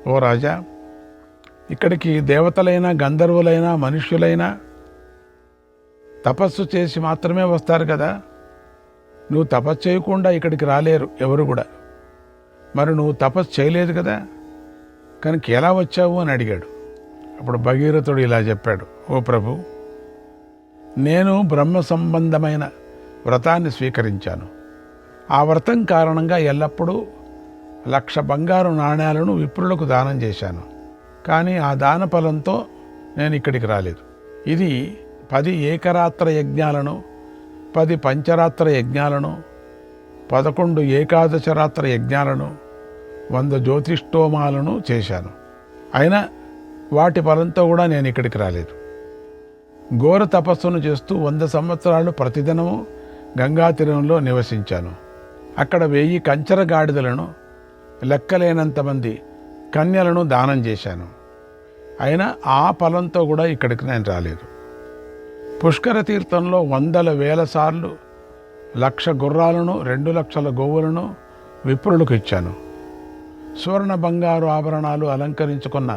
[SPEAKER 9] ఓ రాజా, ఇక్కడికి దేవతలైనా, గంధర్వులైనా, మనుష్యులైనా తపస్సు చేసి మాత్రమే వస్తారు కదా. నువ్వు తపస్సు చేయకుండా ఇక్కడికి రాలేరు ఎవరు కూడా. మరి నువ్వు తపస్సు చేయలేదు కదా, కనుక ఎలా వచ్చావు అని అడిగాడు. అప్పుడు భగీరథుడు ఇలా చెప్పాడు, ఓ ప్రభు, నేను బ్రహ్మ సంబంధమైన వ్రతాన్ని స్వీకరించాను. ఆ వ్రతం కారణంగా ఎల్లప్పుడూ 1,00,000 బంగారు నాణ్యాలను విప్రులకు దానం చేశాను. కానీ ఆ దాన ఫలంతో నేను ఇక్కడికి రాలేదు. ఇది 10 ఏకరాత్ర యజ్ఞాలను, 10 పంచరాత్ర యజ్ఞాలను, 11 ఏకాదశరాత్ర యజ్ఞాలను, 100 జ్యోతిష్ఠోమాలను చేశాను. అయినా వాటి ఫలంతో కూడా నేను ఇక్కడికి రాలేదు. ఘోర తపస్సును చేస్తూ 100 సంవత్సరాలు ప్రతిదినము గంగా తీరంలో నివసించాను. అక్కడ 1000 కంచర గాడిదలను, లెక్కలేనంతమంది కన్యలను దానం చేశాను. అయినా ఆ ఫలంతో కూడా ఇక్కడికి నేను రాలేదు. పుష్కర తీర్థంలో 100,000 సార్లు 1,00,000 గుర్రాలను, 2,00,000 గోవులను విప్రులకు ఇచ్చాను. సువర్ణ బంగారు ఆభరణాలు అలంకరించుకున్న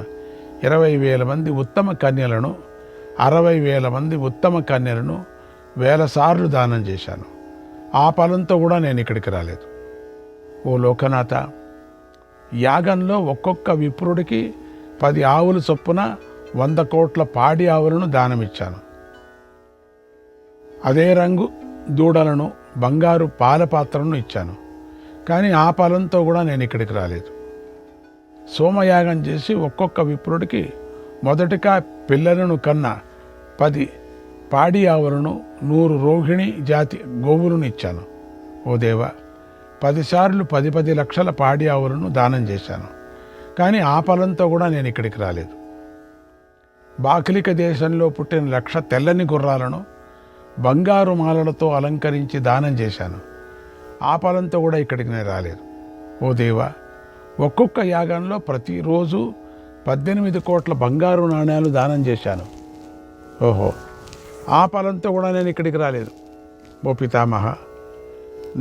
[SPEAKER 9] 20,000 మంది ఉత్తమ కన్యలను, 60,000 మంది ఉత్తమ కన్యలను 1,000 సార్లు దానం చేశాను. ఆ ఫలంతో కూడా నేను ఇక్కడికి రాలేదు. ఓ లోకనాథ, యాగంలో ఒక్కొక్క విప్రుడికి 10 ఆవులు చొప్పున 100 కోట్ల పాడి ఆవులను దానమిచ్చాను. అదే రంగు దూడలను, బంగారు పాల పాత్రలను ఇచ్చాను. కానీ ఆ ఫలంతో కూడా నేను ఇక్కడికి రాలేదు. సోమయాగం చేసి ఒక్కొక్క విప్రుడికి మొదటిగా పిల్లలను కన్నా 10 పాడి ఆవులను, 100 రోహిణి జాతి గోవులను ఇచ్చాను. ఓ దేవా, 10 సార్లు 10 లక్షల పాడి ఆవులను దానం చేశాను. కానీ ఆ ఫలంతో కూడా నేను ఇక్కడికి రాలేదు. బాకిలిక దేశంలో పుట్టిన 1,00,000 తెల్లని గుర్రాలను బంగారు మాలలతో అలంకరించి దానం చేశాను. ఆ ఫలంతో కూడా ఇక్కడికి నేను రాలేదు. ఓ దేవా, ఒక్కొక్క యాగంలో ప్రతిరోజు 18 కోట్ల బంగారు నాణ్యాలు దానం చేశాను. ఓహో, ఆ ఫలంతో కూడా నేను ఇక్కడికి రాలేదు. ఓ పితామహ,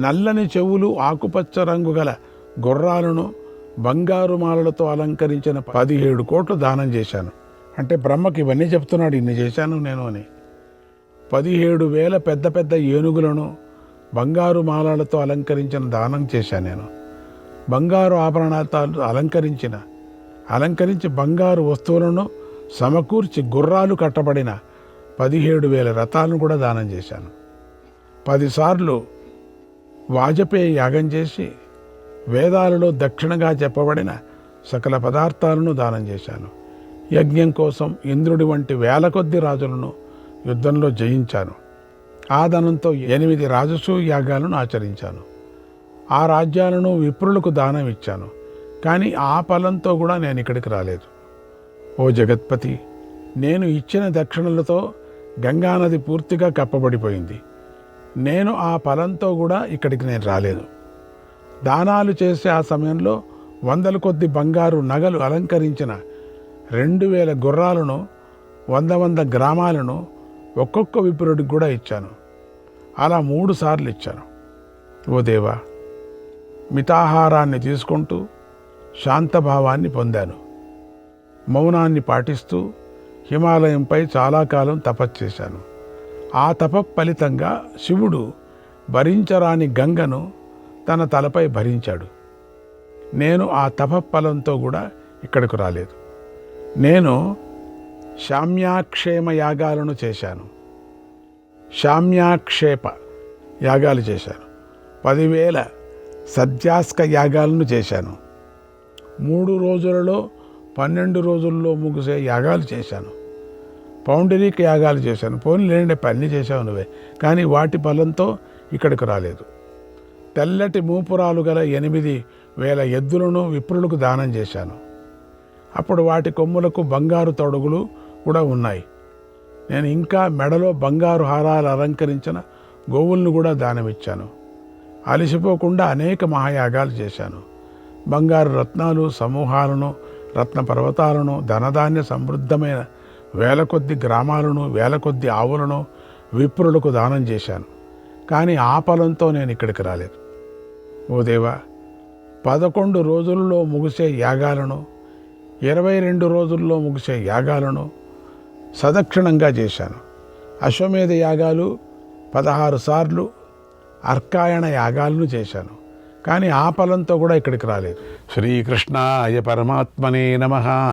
[SPEAKER 9] నల్లని చెవులు, ఆకుపచ్చ రంగు గల గుర్రాలను బంగారు మాలలతో అలంకరించిన 17 కోట్లు దానం చేశాను. అంటే బ్రహ్మకి ఇవన్నీ చెప్తున్నాడు, ఇన్ని చేశాను నేను అని. 17,000 పెద్ద పెద్ద ఏనుగులను బంగారు మాలలతో అలంకరించిన దానం చేశాను నేను. బంగారు ఆభరణాలు అలంకరించి బంగారు వస్తువులను సమకూర్చి గుర్రాలు కట్టబడిన 17,000 రథాలను కూడా దానం చేశాను. 10 సార్లు వాజపేయి యాగం చేసి వేదాలలో దక్షిణగా చెప్పబడిన సకల పదార్థాలను దానం చేశాను. యజ్ఞం కోసం ఇంద్రుడి వంటి 1000 కొద్ది రాజులను యుద్ధంలో జయించాను. ఆ ధనంతో 8 రాజసూయ యాగాలను ఆచరించాను. ఆ రాజ్యాలను విప్రులకు దానం ఇచ్చాను. కానీ ఆ ఫలంతో కూడా నేను ఇక్కడికి రాలేదు. ఓ జగత్పతి, నేను ఇచ్చిన దక్షిణలతో గంగానది పూర్తిగా కప్పబడిపోయింది. నేను ఆ ఫలంతో కూడా ఇక్కడికి నేను రాలేదు. దానాలు చేసే ఆ సమయంలో 100 కొద్ది బంగారు నగలు అలంకరించిన 2,000 గుర్రాలను, 100 గ్రామాలను ఒక్కొక్క విప్రుడికి కూడా ఇచ్చాను. అలా 3 సార్లు ఇచ్చాను. ఓ దేవా, మితాహారాన్ని తీసుకుంటూ శాంతభావాన్ని పొందాను. మౌనాన్ని పాటిస్తూ హిమాలయంపై చాలా కాలం తపస్సు చేశాను. ఆ తప ఫలితంగా శివుడు భరించరాని గంగను తన తలపై భరించాడు. నేను ఆ తప ఫలంతో కూడా ఇక్కడికి రాలేదు. నేను శామ్యాక్షేమ యాగాలను చేశాను. శామ్యాక్షేప యాగాలు చేశాను. 10,000 సద్యాస్క యాగాలను చేశాను. 3 రోజులలో 12 రోజుల్లో ముగిసే యాగాలు చేశాను. పౌండరీక యాగాలు చేశాను. పోనీలేండి, పని చేశావు నువ్వే, కానీ వాటి ఫలంతో ఇక్కడికి రాలేదు. తెల్లటి మూపురాలు గల 8,000 ఎద్దులను విప్రులకు దానం చేశాను. అప్పుడు వాటి కొమ్ములకు బంగారు తొడుగులు కూడా ఉన్నాయి. నేను ఇంకా మెడలో బంగారు హారాలు అలంకరించిన గోవులను కూడా దానమిచ్చాను. అలసిపోకుండా అనేక మహాయాగాలు చేశాను. బంగారు రత్నాలు సమూహాలను, రత్న పర్వతాలను, ధనధాన్య సమృద్ధమైన 1000 కొద్ది గ్రామాలను, 1000 కొద్ది ఆవులను విప్రులకు దానం చేశాను. కానీ ఆ ఫలంతో నేను ఇక్కడికి రాలేదు. ఓ దేవా, 11 రోజుల్లో ముగిసే యాగాలను, 22 రోజుల్లో ముగిసే యాగాలను సదక్షిణంగా చేశాను. అశ్వమేధ యాగాలు 16 సార్లు, అర్కాయణ యాగాలను చేశాను. కానీ ఆ ఫలంతో కూడా ఇక్కడికి రాలేదు. శ్రీకృష్ణాయ పరమాత్మనే నమః.